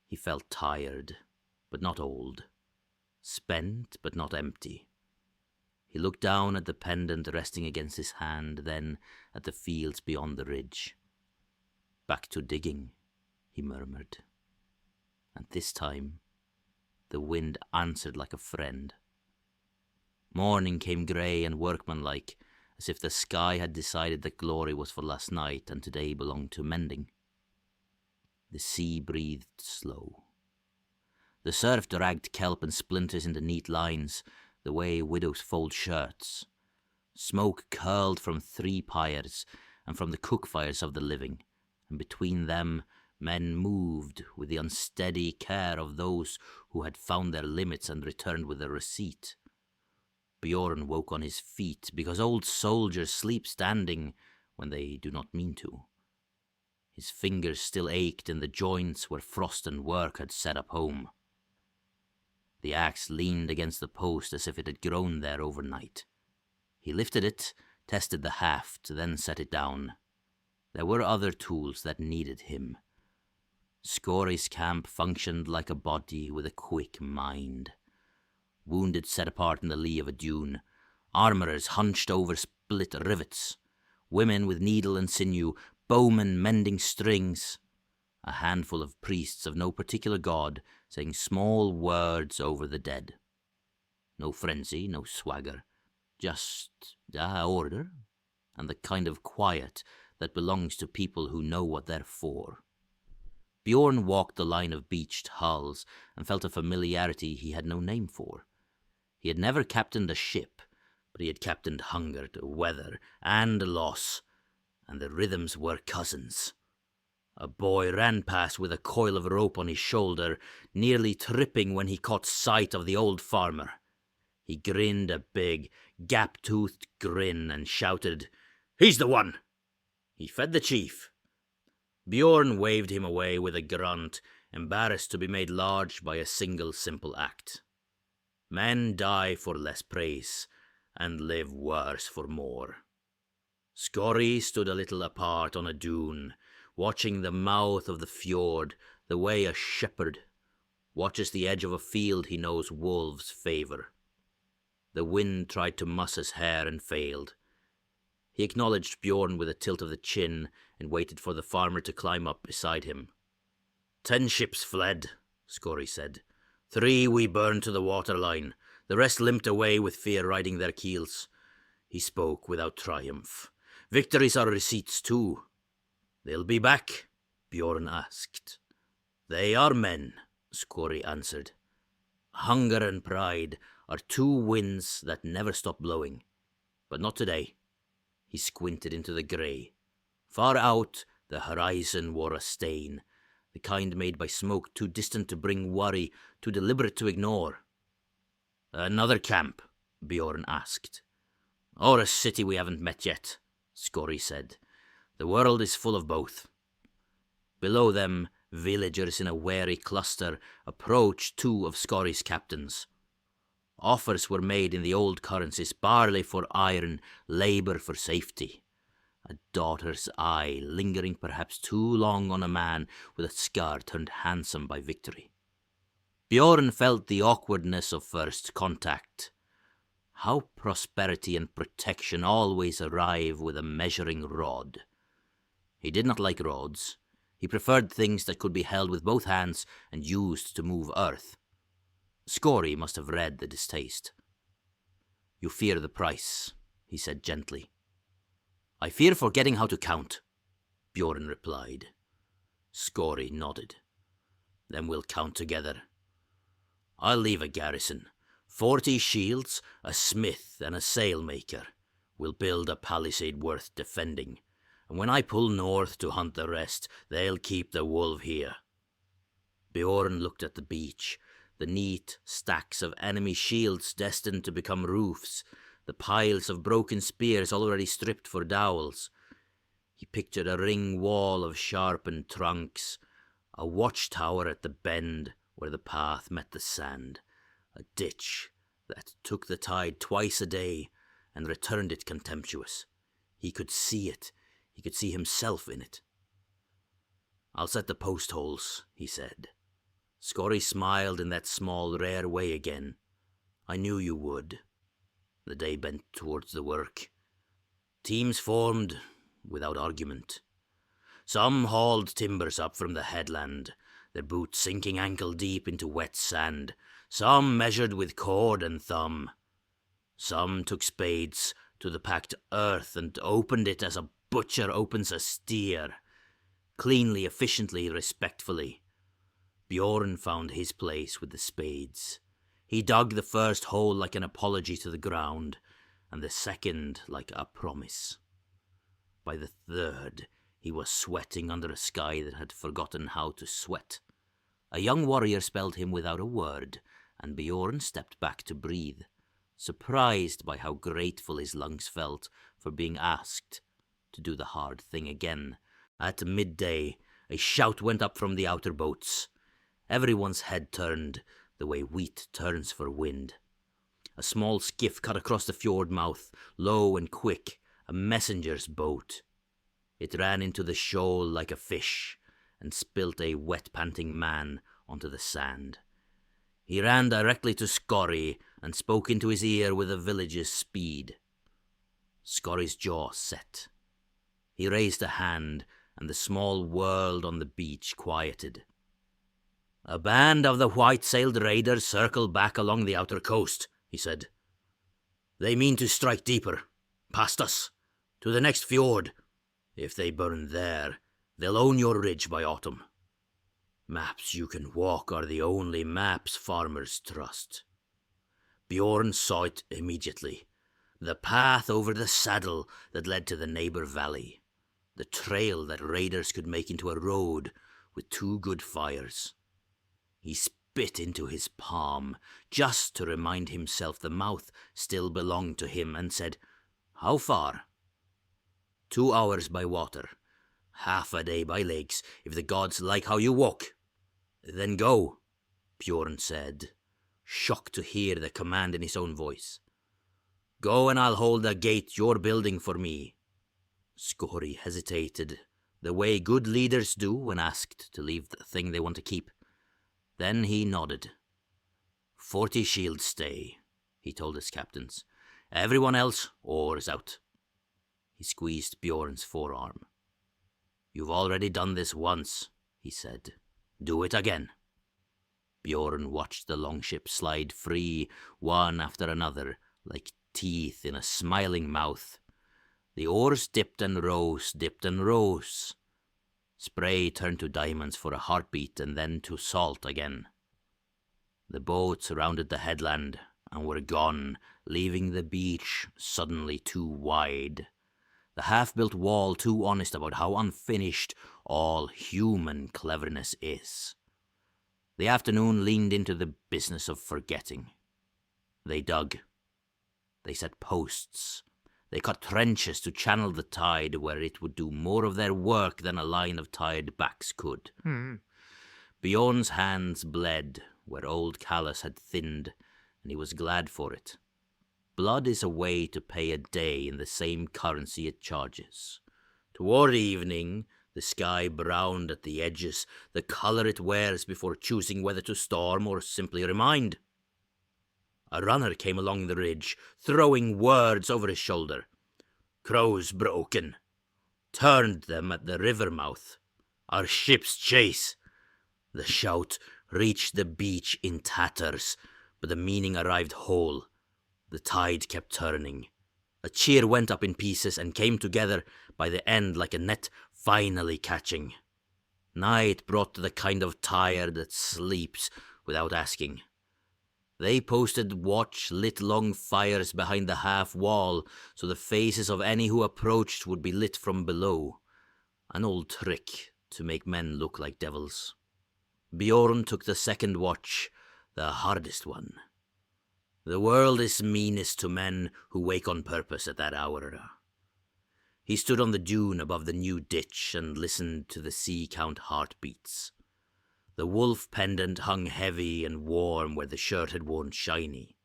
He felt tired, but not old. Spent, but not empty. He looked down at the pendant resting against his hand, then at the fields beyond the ridge. "Back to digging," he murmured. And this time, the wind answered like a friend. Morning came grey and workmanlike, as if the sky had decided that glory was for last night and today belonged to mending. The sea breathed slow. The surf dragged kelp and splinters into neat lines, the way widows fold shirts. Smoke curled from 3 pyres and from the cook fires of the living, and between them men moved with the unsteady care of those who had found their limits and returned with a receipt. Bjorn woke on his feet, because old soldiers sleep standing when they do not mean to. His fingers still ached in the joints where frost and work had set up home. The axe leaned against the post as if it had grown there overnight. He lifted it, tested the haft, then set it down. There were other tools that needed him. Scory's camp functioned like a body with a quick mind. Wounded set apart in the lee of a dune, armourers hunched over split rivets, women with needle and sinew, bowmen mending strings, a handful of priests of no particular god saying small words over the dead. No frenzy, no swagger, just order, and the kind of quiet that belongs to people who know what they're for. Bjorn walked the line of beached hulls and felt a familiarity he had no name for. He had never captained a ship, but he had captained hunger, weather, and loss, and the rhythms were cousins. A boy ran past with a coil of rope on his shoulder, nearly tripping when he caught sight of the old farmer. He grinned a big, gap-toothed grin and shouted, "He's the one!" He fed the chief. Bjorn waved him away with a grunt, embarrassed to be made large by a single simple act. Men die for less praise, and live worse for more. Scory stood a little apart on a dune, watching the mouth of the fjord the way a shepherd watches the edge of a field he knows wolves favour. The wind tried to muss his hair and failed. He acknowledged Bjorn with a tilt of the chin and waited for the farmer to climb up beside him. 10 ships fled, Scory said. 3 we burned to the waterline. The rest limped away with fear riding their keels. He spoke without triumph. Victories are receipts too. They'll be back, Bjorn asked. They are men, Scory answered. Hunger and pride are 2 winds that never stop blowing. But not today. He squinted into the grey. Far out, the horizon wore a stain, the kind made by smoke too distant to bring worry, too deliberate to ignore. Another camp? Bjorn asked. Or a city we haven't met yet, Scory said. The world is full of both. Below them, villagers in a wary cluster approached 2 of Scory's captains. Offers were made in the old currencies, barley for iron, labour for safety. A daughter's eye lingering perhaps too long on a man with a scar turned handsome by victory. Bjorn felt the awkwardness of first contact. How prosperity and protection always arrive with a measuring rod. He did not like rods. He preferred things that could be held with both hands and used to move earth. Scory must have read the distaste. You fear the price, he said gently. I fear forgetting how to count, Bjorn replied. Scory nodded. Then we'll count together. I'll leave a garrison. 40 shields, a smith and a sailmaker. We'll build a palisade worth defending. And when I pull north to hunt the rest, they'll keep the wolf here. Bjorn looked at the beach, the neat stacks of enemy shields destined to become roofs, the piles of broken spears already stripped for dowels. He pictured a ring wall of sharpened trunks, a watchtower at the bend where the path met the sand, a ditch that took the tide twice a day and returned it contemptuous. He could see it. He could see himself in it. I'll set the post holes, he said. Scory smiled in that small, rare way again. I knew you would. The day bent towards the work. Teams formed without argument. Some hauled timbers up from the headland, their boots sinking ankle deep into wet sand. Some measured with cord and thumb. Some took spades to the packed earth and opened it as a butcher opens a steer, cleanly, efficiently, respectfully. Bjorn found his place with the spades. He dug the first hole like an apology to the ground, and the second like a promise. By the third, he was sweating under a sky that had forgotten how to sweat. A young warrior spelled him without a word, and Bjorn stepped back to breathe, surprised by how grateful his lungs felt for being asked to do the hard thing again. At midday, a shout went up from the outer boats. Everyone's head turned, the way wheat turns for wind. A small skiff cut across the fjord mouth, low and quick, a messenger's boat. It ran into the shoal like a fish, and spilt a wet, panting man onto the sand. He ran directly to Skorri and spoke into his ear with a village's speed. Skorri's jaw set. He raised a hand, and the small world on the beach quieted. "A band of the white-sailed raiders circle back along the outer coast," he said. "They mean to strike deeper, past us, to the next fjord. If they burn there, they'll own your ridge by autumn. Maps you can walk are the only maps farmers trust." Bjorn saw it immediately. The path over the saddle that led to the neighbor valley. The trail that raiders could make into a road with 2 good fires. He spit into his palm, just to remind himself the mouth still belonged to him, and said, "How far?" 2 hours by water. Half a day by lakes, if the gods like how you walk. "Then go," Bjorn said, shocked to hear the command in his own voice. "Go, and I'll hold the gate you're building for me." Skorri hesitated, the way good leaders do when asked to leave the thing they want to keep. Then he nodded. 40 shields stay, he told his captains. "Everyone else, oars out." He squeezed Bjorn's forearm. "You've already done this once," he said. "Do it again." Bjorn watched the longship slide free, one after another, like teeth in a smiling mouth. The oars dipped and rose, dipped and rose. Spray turned to diamonds for a heartbeat and then to salt again. The boats rounded the headland and were gone, leaving the beach suddenly too wide. The half-built wall too honest about how unfinished all human cleverness is. The afternoon leaned into the business of forgetting. They dug. They set posts. They cut trenches to channel the tide where it would do more of their work than a line of tired backs could. Bjorn's hands bled where old callus had thinned, and he was glad for it. Blood is a way to pay a day in the same currency it charges. Toward evening, the sky browned at the edges, the color it wears before choosing whether to storm or simply remind. A runner came along the ridge, throwing words over his shoulder. "Crows broken. Turned them at the river mouth. Our ships chase." The shout reached the beach in tatters, but the meaning arrived whole. The tide kept turning. A cheer went up in pieces and came together by the end like a net finally catching. Night brought the kind of tired that sleeps without asking. They posted watch, lit long fires behind the half wall, so the faces of any who approached would be lit from below. An old trick to make men look like devils. Bjorn took the second watch, the hardest one. The world is meanest to men who wake on purpose at that hour. He stood on the dune above the new ditch and listened to the sea count heartbeats. The wolf pendant hung heavy and warm where the shirt had worn shiny.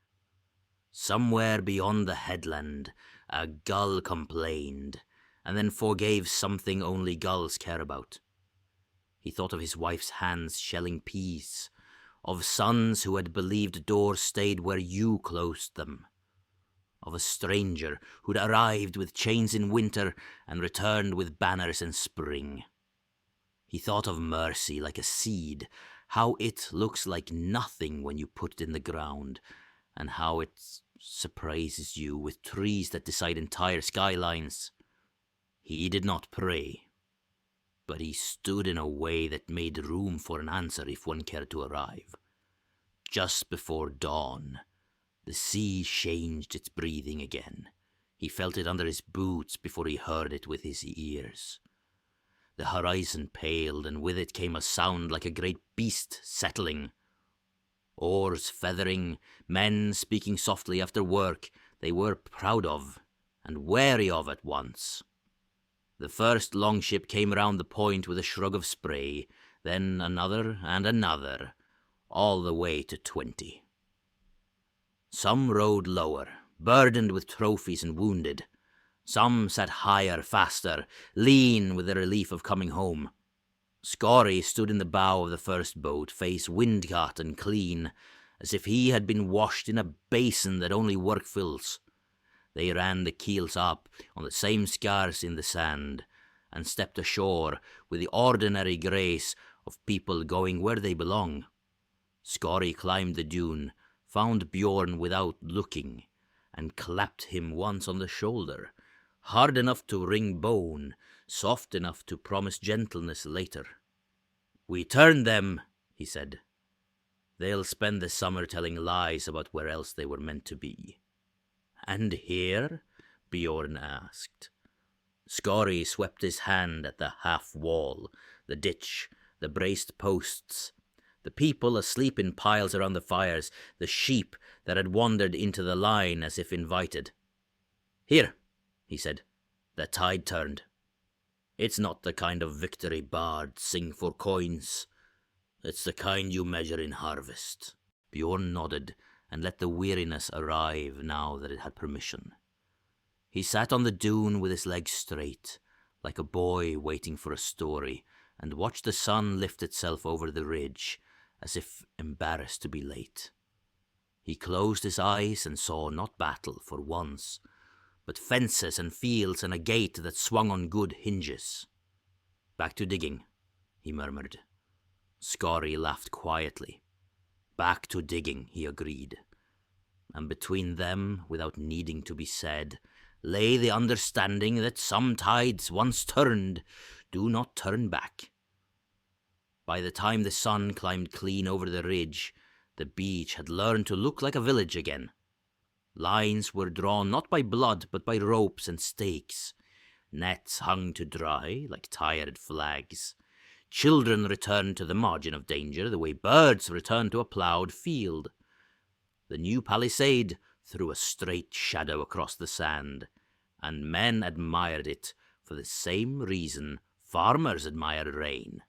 Somewhere beyond the headland, a gull complained, and then forgave something only gulls care about. He thought of his wife's hands shelling peas, of sons who had believed doors stayed where you closed them. of a stranger who'd arrived with chains in winter and returned with banners in spring. He thought of mercy like a seed, how it looks like nothing when you put it in the ground, and how it surprises you with trees that decide entire skylines. He did not pray, but he stood in a way that made room for an answer if one cared to arrive. Just before dawn, the sea changed its breathing again. He felt it under his boots before he heard it with his ears. The horizon paled, and with it came a sound like a great beast settling. Oars feathering, men speaking softly after work they were proud of and wary of at once. The first longship came round the point with a shrug of spray, then another and another, all the way to 20. Some rowed lower, burdened with trophies and wounded. Some sat higher, faster, lean with the relief of coming home. Scorry stood in the bow of the first boat, face wind-caught and clean, as if he had been washed in a basin that only work fills. They ran the keels up on the same scars in the sand, and stepped ashore with the ordinary grace of people going where they belong. Scorry climbed the dune, found Bjorn without looking, and clapped him once on the shoulder, hard enough to wring bone, soft enough to promise gentleness later. "We turned them," he said. "They'll spend the summer telling lies about where else they were meant to be." "And here?" Bjorn asked. Scorry swept his hand at the half-wall, the ditch, the braced posts, the people asleep in piles around the fires, the sheep that had wandered into the line as if invited. "Here," he said, "the tide turned. It's not the kind of victory bards sing for coins. It's the kind you measure in harvest." Bjorn nodded and let the weariness arrive now that it had permission. He sat on the dune with his legs straight, like a boy waiting for a story, and watched the sun lift itself over the ridge, as if embarrassed to be late. He closed his eyes and saw not battle for once, but fences and fields and a gate that swung on good hinges. "Back to digging," he murmured. Scorry laughed quietly. "Back to digging," he agreed. And between them, without needing to be said, lay the understanding that some tides once turned do not turn back. By the time the sun climbed clean over the ridge, the beach had learned to look like a village again. Lines were drawn not by blood but by ropes and stakes. Nets hung to dry like tired flags. Children returned to the margin of danger the way birds return to a ploughed field. The new palisade threw a straight shadow across the sand, and men admired it for the same reason farmers admire rain.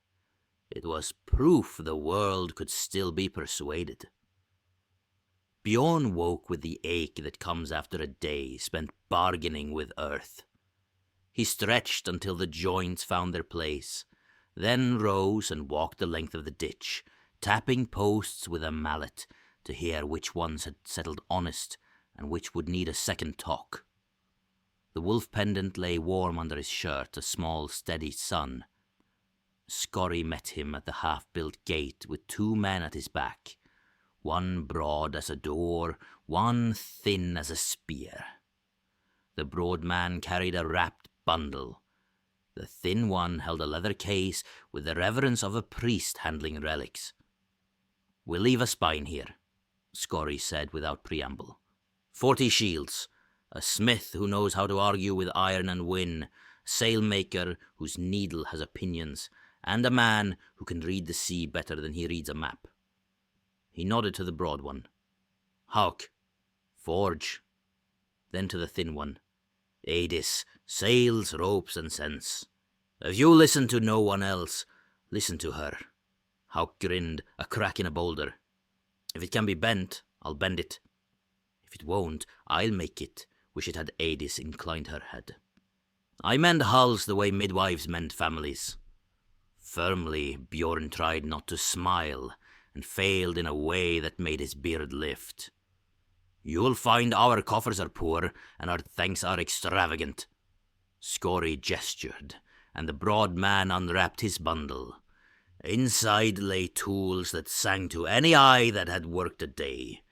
It was proof the world could still be persuaded. Bjorn woke with the ache that comes after a day spent bargaining with earth. He stretched until the joints found their place, then rose and walked the length of the ditch, tapping posts with a mallet to hear which ones had settled honest and which would need a second talk. The wolf pendant lay warm under his shirt, a small, steady sun. Scorry met him at the half-built gate with 2 men at his back, one broad as a door, one thin as a spear. The broad man carried a wrapped bundle. The thin one held a leather case with the reverence of a priest handling relics. "We'll leave a spine here," Scorry said without preamble. 40 shields, a smith who knows how to argue with iron and win, a sailmaker whose needle has opinions, and a man who can read the sea better than he reads a map. He nodded to the broad one. "Hauk, forge." Then to the thin one. "Adis, sails, ropes, and sense. If you listen to no one else, listen to her." Hauk grinned, a crack in a boulder. "If it can be bent, I'll bend it. If it won't, I'll make it." Wish it had Adis inclined her head. "I mend hulls the way midwives mend families." Firmly, Bjorn tried not to smile, and failed in a way that made his beard lift. You'll find our coffers are poor, and our thanks are extravagant. Scory gestured, and the broad man unwrapped his bundle. Inside lay tools that sang to any eye that had worked a day.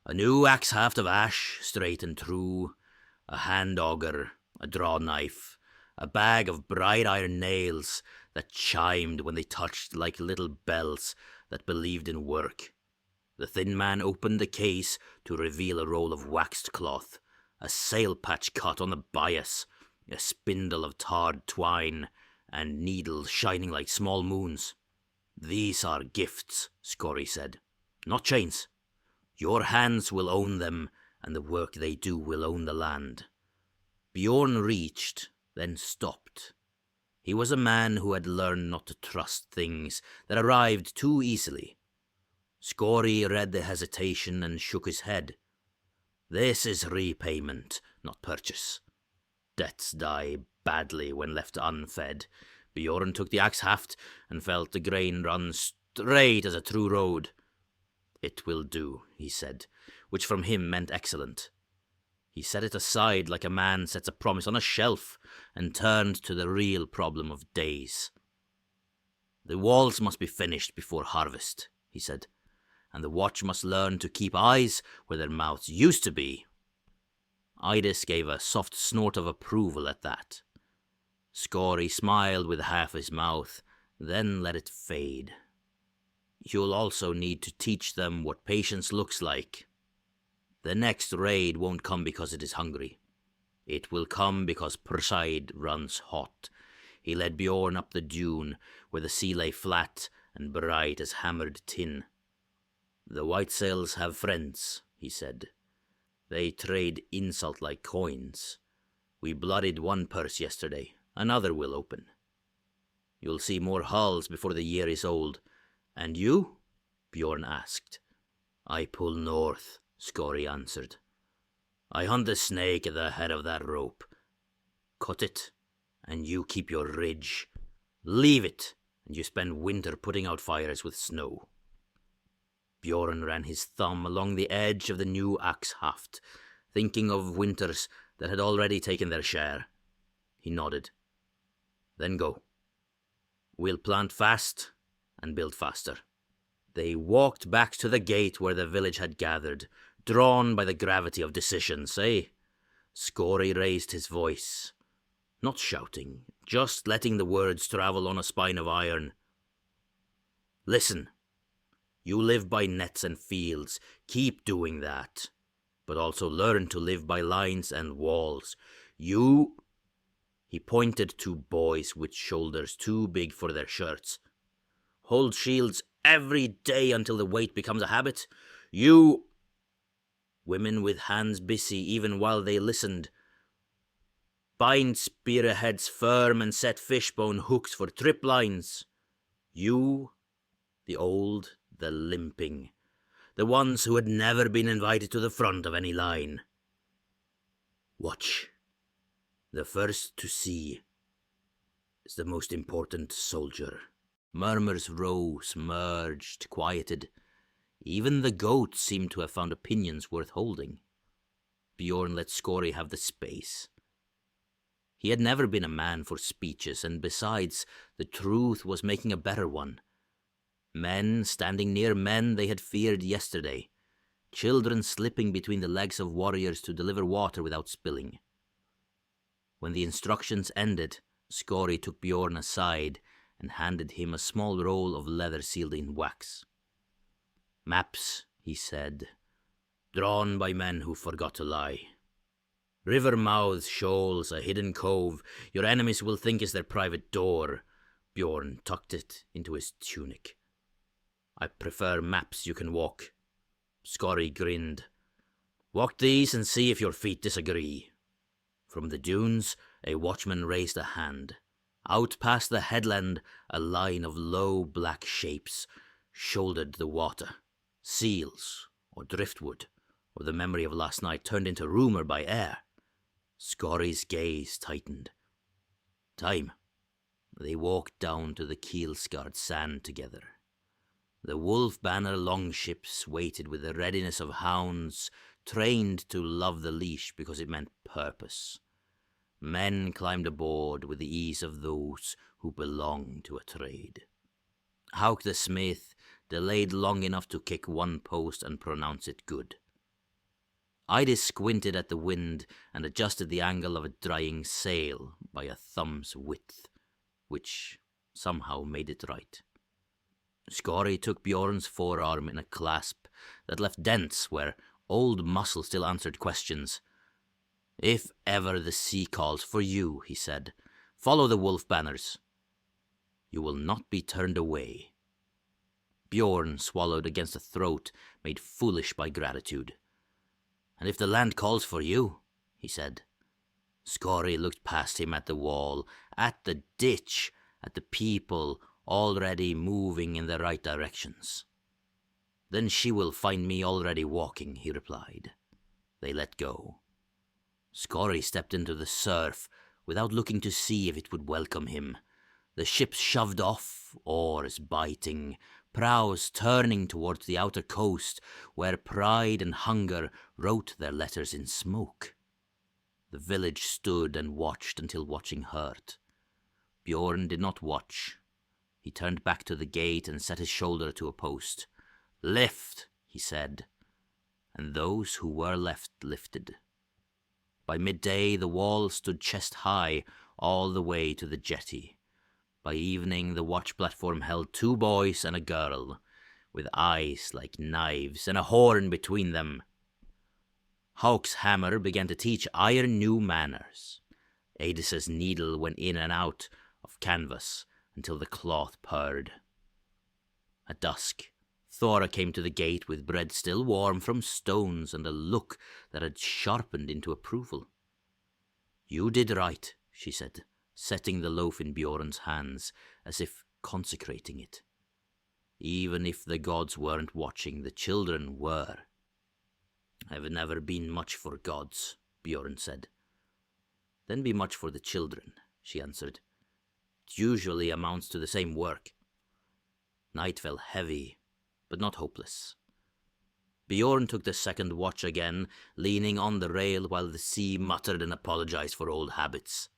A new axe haft of ash, straight and true, a hand auger, a draw knife, a bag of bright iron nails that chimed when they touched like little bells that believed in work. The thin man opened the case to reveal a roll of waxed cloth, a sail patch cut on the bias, a spindle of tarred twine, and needles shining like small moons. These are gifts, Scory said, not chains. Your hands will own them, and the work they do will own the land. Bjorn reached, then stopped. He was a man who had learned not to trust things that arrived too easily. Scory read the hesitation and shook his head. This is repayment, not purchase. Debts die badly when left unfed. Bjorn took the axe haft and felt the grain run straight as a true road. It will do, he said, which from him meant excellent. He set it aside like a man sets a promise on a shelf and turned to the real problem of days. The walls must be finished before harvest, he said, and the watch must learn to keep eyes where their mouths used to be. Idis gave a soft snort of approval at that. Scory smiled with half his mouth, then let it fade. You'll also need to teach them what patience looks like. The next raid won't come because it is hungry. It will come because Perseid runs hot. He led Bjorn up the dune, where the sea lay flat and bright as hammered tin. The white sails have friends, he said. They trade insult like coins. We bloodied one purse yesterday. Another will open. You'll see more hulls before the year is old. And you? Bjorn asked. I pull north, Scory answered. I hunt the snake at the head of that rope. Cut it, and you keep your ridge. Leave it, and you spend winter putting out fires with snow. Bjorn ran his thumb along the edge of the new axe haft, thinking of winters that had already taken their share. He nodded. Then go. We'll plant fast and build faster. They walked back to the gate where the village had gathered, drawn by the gravity of decisions, eh? Scory raised his voice. Not shouting, just letting the words travel on a spine of iron. Listen. You live by nets and fields. Keep doing that. But also learn to live by lines and walls. You... He pointed to boys with shoulders too big for their shirts. Hold shields every day until the weight becomes a habit. You... Women with hands busy even while they listened. Bind spearheads firm and set fishbone hooks for trip lines. You, the old, the limping, the ones who had never been invited to the front of any line. Watch. The first to see is the most important soldier. Murmurs rose, merged, quieted. Even the goats seemed to have found opinions worth holding. Bjorn let Scory have the space. He had never been a man for speeches, and besides, the truth was making a better one. Men standing near men they had feared yesterday. Children slipping between the legs of warriors to deliver water without spilling. When the instructions ended, Scory took Bjorn aside and handed him a small roll of leather sealed in wax. Maps, he said, drawn by men who forgot to lie. River mouths, shoals, a hidden cove your enemies will think is their private door. Bjorn tucked it into his tunic. I prefer maps you can walk. Scory grinned. Walk these and see if your feet disagree. From the dunes, a watchman raised a hand. Out past the headland, a line of low black shapes shouldered the water. Seals, or driftwood, or the memory of last night turned into rumour by air. Scory's gaze tightened. Time. They walked down to the keel-scarred sand together. The wolf banner longships waited with the readiness of hounds trained to love the leash because it meant purpose. Men climbed aboard with the ease of those who belong to a trade. Hauk the smith delayed long enough to kick one post and pronounce it good. Idis squinted at the wind and adjusted the angle of a drying sail by a thumb's width, which somehow made it right. Skori took Bjorn's forearm in a clasp that left dents where old muscle still answered questions. "If ever the sea calls for you," he said, "follow the wolf banners. You will not be turned away." Bjorn swallowed against a throat made foolish by gratitude. "And if the land calls for you," he said. Skori looked past him at the wall, at the ditch, at the people already moving in the right directions. "Then she will find me already walking," he replied. They let go. Skori stepped into the surf without looking to see if it would welcome him. The ship shoved off, oars biting, prows turning towards the outer coast, where pride and hunger wrote their letters in smoke. The village stood and watched until watching hurt. Bjorn did not watch. He turned back to the gate and set his shoulder to a post. "Lift," he said, and those who were left lifted. By midday the wall stood chest high all the way to the jetty. By evening the watch platform held 2 boys and a girl, with eyes like knives and a horn between them. Hauk's hammer began to teach iron new manners. Adis's needle went in and out of canvas until the cloth purred. At dusk, Thora came to the gate with bread still warm from stones and a look that had sharpened into approval. "You did right," she said, setting the loaf in Bjorn's hands as if consecrating it. "Even if the gods weren't watching, the children were." "I've never been much for gods," Bjorn said. "Then be much for the children," she answered. "It usually amounts to the same work." Night fell heavy, but not hopeless. Bjorn took the second watch again, leaning on the rail while the sea muttered and apologized for old habits.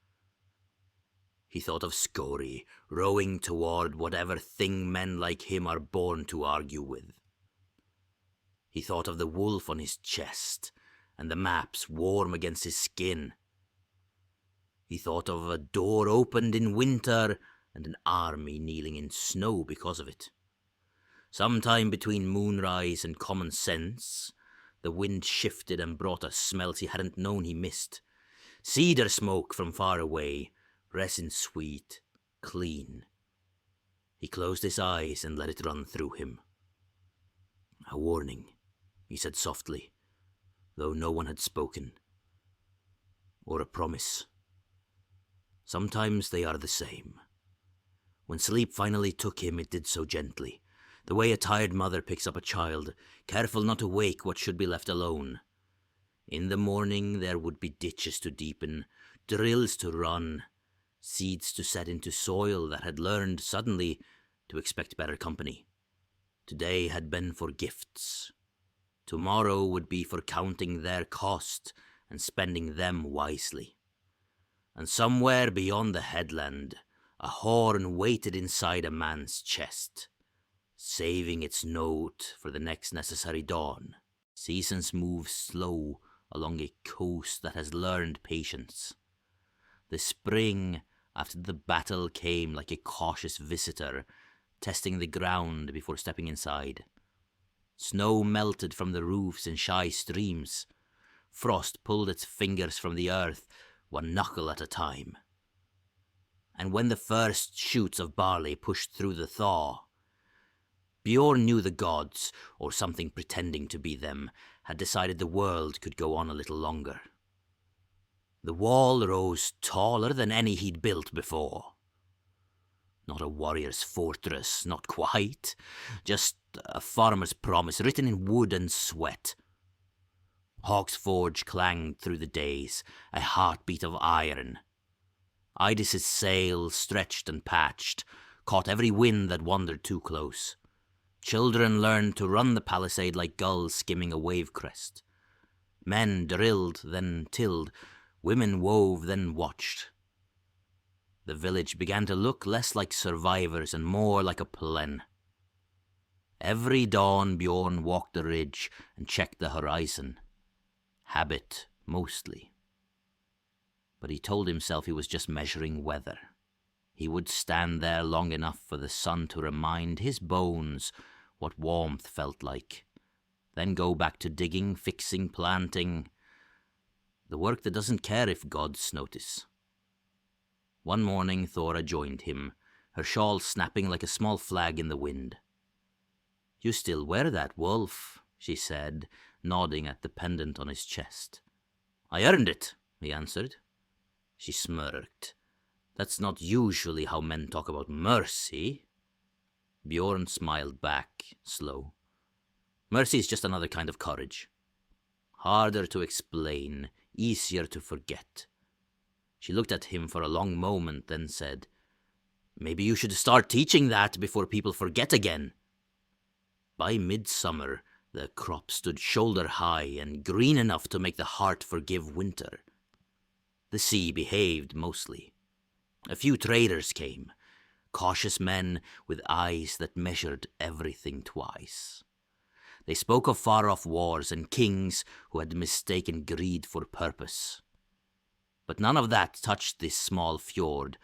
He thought of Skori, rowing toward whatever thing men like him are born to argue with. He thought of the wolf on his chest, and the maps warm against his skin. He thought of a door opened in winter, and an army kneeling in snow because of it. Sometime between moonrise and common sense, the wind shifted and brought a smelt he hadn't known he missed. Cedar smoke from far away, resin sweet, clean. He closed his eyes and let it run through him. "A warning," he said softly, though no one had spoken. "Or a promise. Sometimes they are the same." When sleep finally took him, it did so gently, the way a tired mother picks up a child, careful not to wake what should be left alone. In the morning there would be ditches to deepen, drills to run, seeds to set into soil that had learned suddenly to expect better company. Today had been for gifts. Tomorrow would be for counting their cost and spending them wisely. And somewhere beyond the headland, a horn waited inside a man's chest, saving its note for the next necessary dawn. Seasons move slow along a coast that has learned patience. The spring after the battle came like a cautious visitor, testing the ground before stepping inside. Snow melted from the roofs in shy streams. Frost pulled its fingers from the earth, one knuckle at a time. And when the first shoots of barley pushed through the thaw, Bjorn knew the gods, or something pretending to be them, had decided the world could go on a little longer. The wall rose taller than any he'd built before. Not a warrior's fortress, not quite. Just a farmer's promise written in wood and sweat. Hauk's forge clanged through the days, a heartbeat of iron. Idis's sail, stretched and patched, caught every wind that wandered too close. Children learned to run the palisade like gulls skimming a wave crest. Men drilled, then tilled. Women wove, then watched. The village began to look less like survivors and more like a plen. Every dawn Bjorn walked the ridge and checked the horizon. Habit, mostly. But he told himself he was just measuring weather. He would stand there long enough for the sun to remind his bones what warmth felt like. Then go back to digging, fixing, planting. The work that doesn't care if gods notice. One morning Thora joined him, her shawl snapping like a small flag in the wind. "You still wear that, Wolf," she said, nodding at the pendant on his chest. "I earned it," he answered. She smirked. "That's not usually how men talk about mercy." Bjorn smiled back, slow. "Mercy is just another kind of courage. Harder to explain, easier to forget." She looked at him for a long moment, then said, "Maybe you should start teaching that before people forget again." By midsummer, the crop stood shoulder high and green enough to make the heart forgive winter. The sea behaved mostly. A few traders came, cautious men with eyes that measured everything twice. They spoke of far-off wars and kings who had mistaken greed for purpose. But none of that touched this small fjord,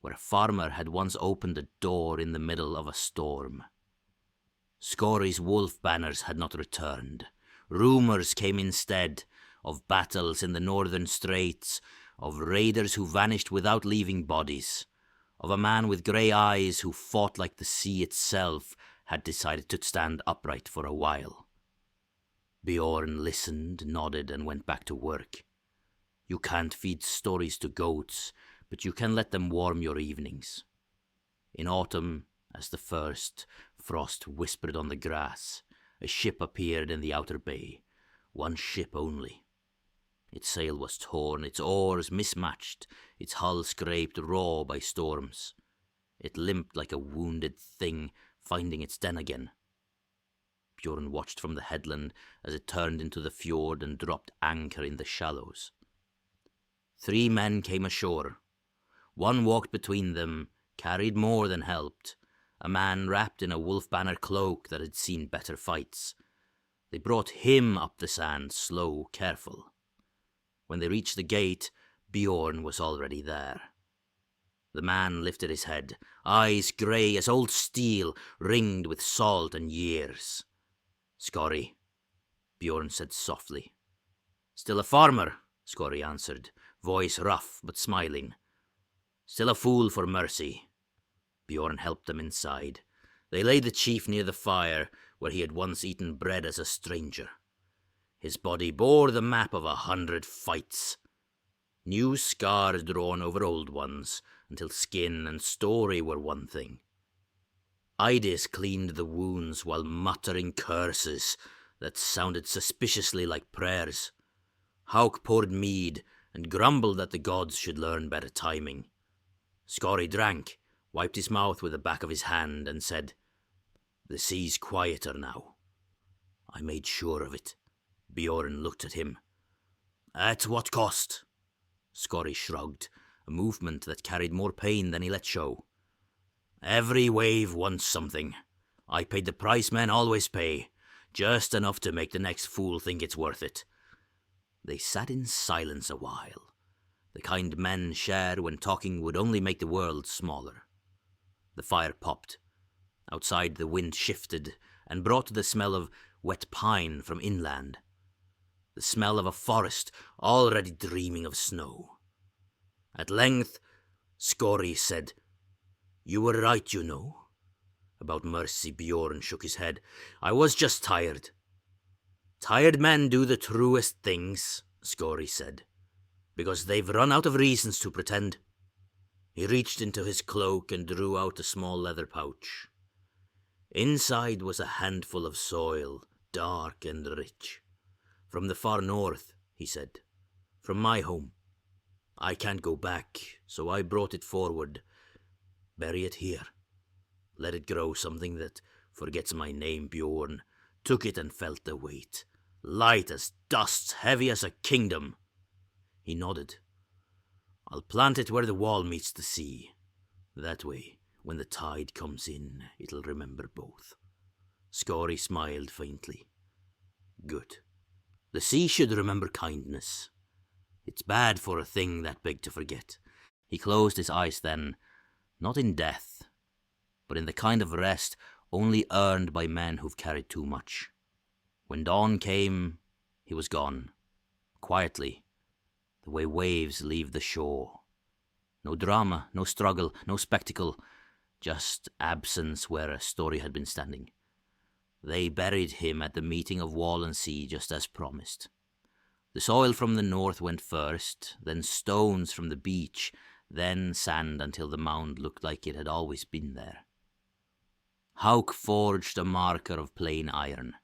where a farmer had once opened a door in the middle of a storm. Skorri's wolf banners had not returned. Rumors came instead of battles in the northern straits, of raiders who vanished without leaving bodies, of a man with grey eyes who fought like the sea itself had decided to stand upright for a while. Bjorn listened, nodded, and went back to work. You can't feed stories to goats, but you can let them warm your evenings. In autumn, as the first frost whispered on the grass, a ship appeared in the outer bay, one ship only. Its sail was torn, its oars mismatched, its hull scraped raw by storms. It limped like a wounded thing, finding its den again. Bjorn watched from the headland as it turned into the fjord and dropped anchor in the shallows. 3 men came ashore. One walked between them, carried more than helped, a man wrapped in a wolf banner cloak that had seen better fights. They brought him up the sand, slow, careful. When they reached the gate, Bjorn was already there. The man lifted his head, eyes grey as old steel, ringed with salt and years. "Skorri," Bjorn said softly. "Still a farmer," Skorri answered, voice rough but smiling. "Still a fool for mercy." Bjorn helped them inside. They laid the chief near the fire, where he had once eaten bread as a stranger. His body bore the map of 100 fights. New scars drawn over old ones, until skin and story were one thing. Eidis cleaned the wounds while muttering curses that sounded suspiciously like prayers. Hauk poured mead and grumbled that the gods should learn better timing. Skorri drank, wiped his mouth with the back of his hand, and said, "The sea's quieter now." "I made sure of it." Bjorn looked at him. "At what cost?" Skorri shrugged, a movement that carried more pain than he let show. "Every wave wants something. I paid the price men always pay, just enough to make the next fool think it's worth it." They sat in silence a while, the kind men share when talking would only make the world smaller. The fire popped. Outside the wind shifted and brought the smell of wet pine from inland. The smell of a forest already dreaming of snow. At length, Skorri said, "You were right, you know." About mercy, Bjorn shook his head. "I was just tired." "Tired men do the truest things," Skorri said, "because they've run out of reasons to pretend." He reached into his cloak and drew out a small leather pouch. Inside was a handful of soil, dark and rich. "From the far north," he said. "From my home. I can't go back, so I brought it forward. Bury it here. Let it grow something that forgets my name, Bjorn. Took it and felt the weight. light as dust, heavy as a kingdom. He nodded. I'll plant it where the wall meets the sea. That way, when the tide comes in, it'll remember both. Scory smiled faintly. Good. The sea should remember kindness. It's bad for a thing that big to forget. He closed his eyes then, not in death, but in the kind of rest only earned by men who've carried too much. When dawn came, he was gone, quietly, the way waves leave the shore. No drama, no struggle, no spectacle, just absence where a story had been standing. They buried him at the meeting of wall and sea just as promised. The soil from the north went first, then stones from the beach, then sand until the mound looked like it had always been there. Hauk forged a marker of plain iron.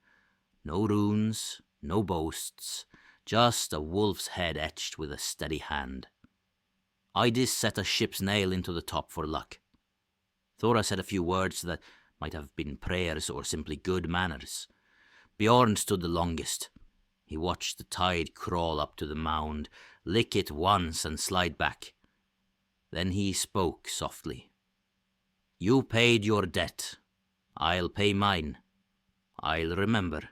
No runes, no boasts, just a wolf's head etched with a steady hand. Idis set a ship's nail into the top for luck. Thora said a few words that might have been prayers or simply good manners. Bjorn stood the longest. He watched the tide crawl up to the mound, lick it once and slide back. Then he spoke softly. You paid your debt. I'll pay mine. I'll remember.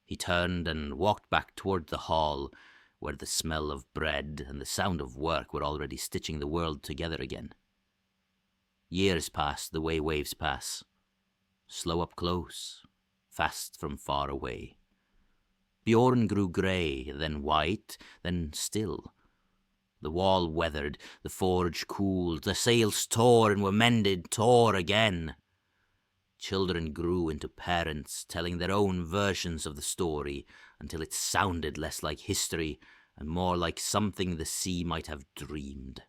He turned and walked back toward the hall, where the smell of bread and the sound of work were already stitching the world together again. Years passed the way waves pass. Slow up close, fast from far away. Bjorn grew grey, then white, then still. The wall weathered, the forge cooled, the sails tore and were mended, tore again. Children grew into parents, telling their own versions of the story, until it sounded less like history and more like something the sea might have dreamed.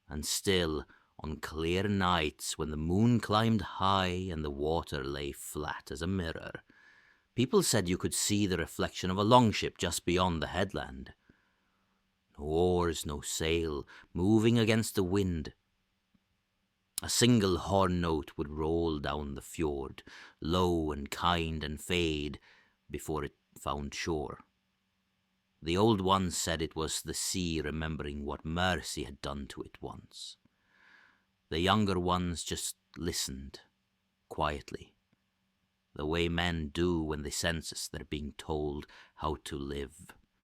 And still, on clear nights when the moon climbed high and the water lay flat as a mirror, people said you could see the reflection of a longship just beyond the headland. No oars, no sail, moving against the wind. A single horn note would roll down the fjord, low and kind and fade, before it found shore. The old ones said it was the sea remembering what mercy had done to it once. The younger ones just listened, quietly, the way men do when they sense they're being told how to live.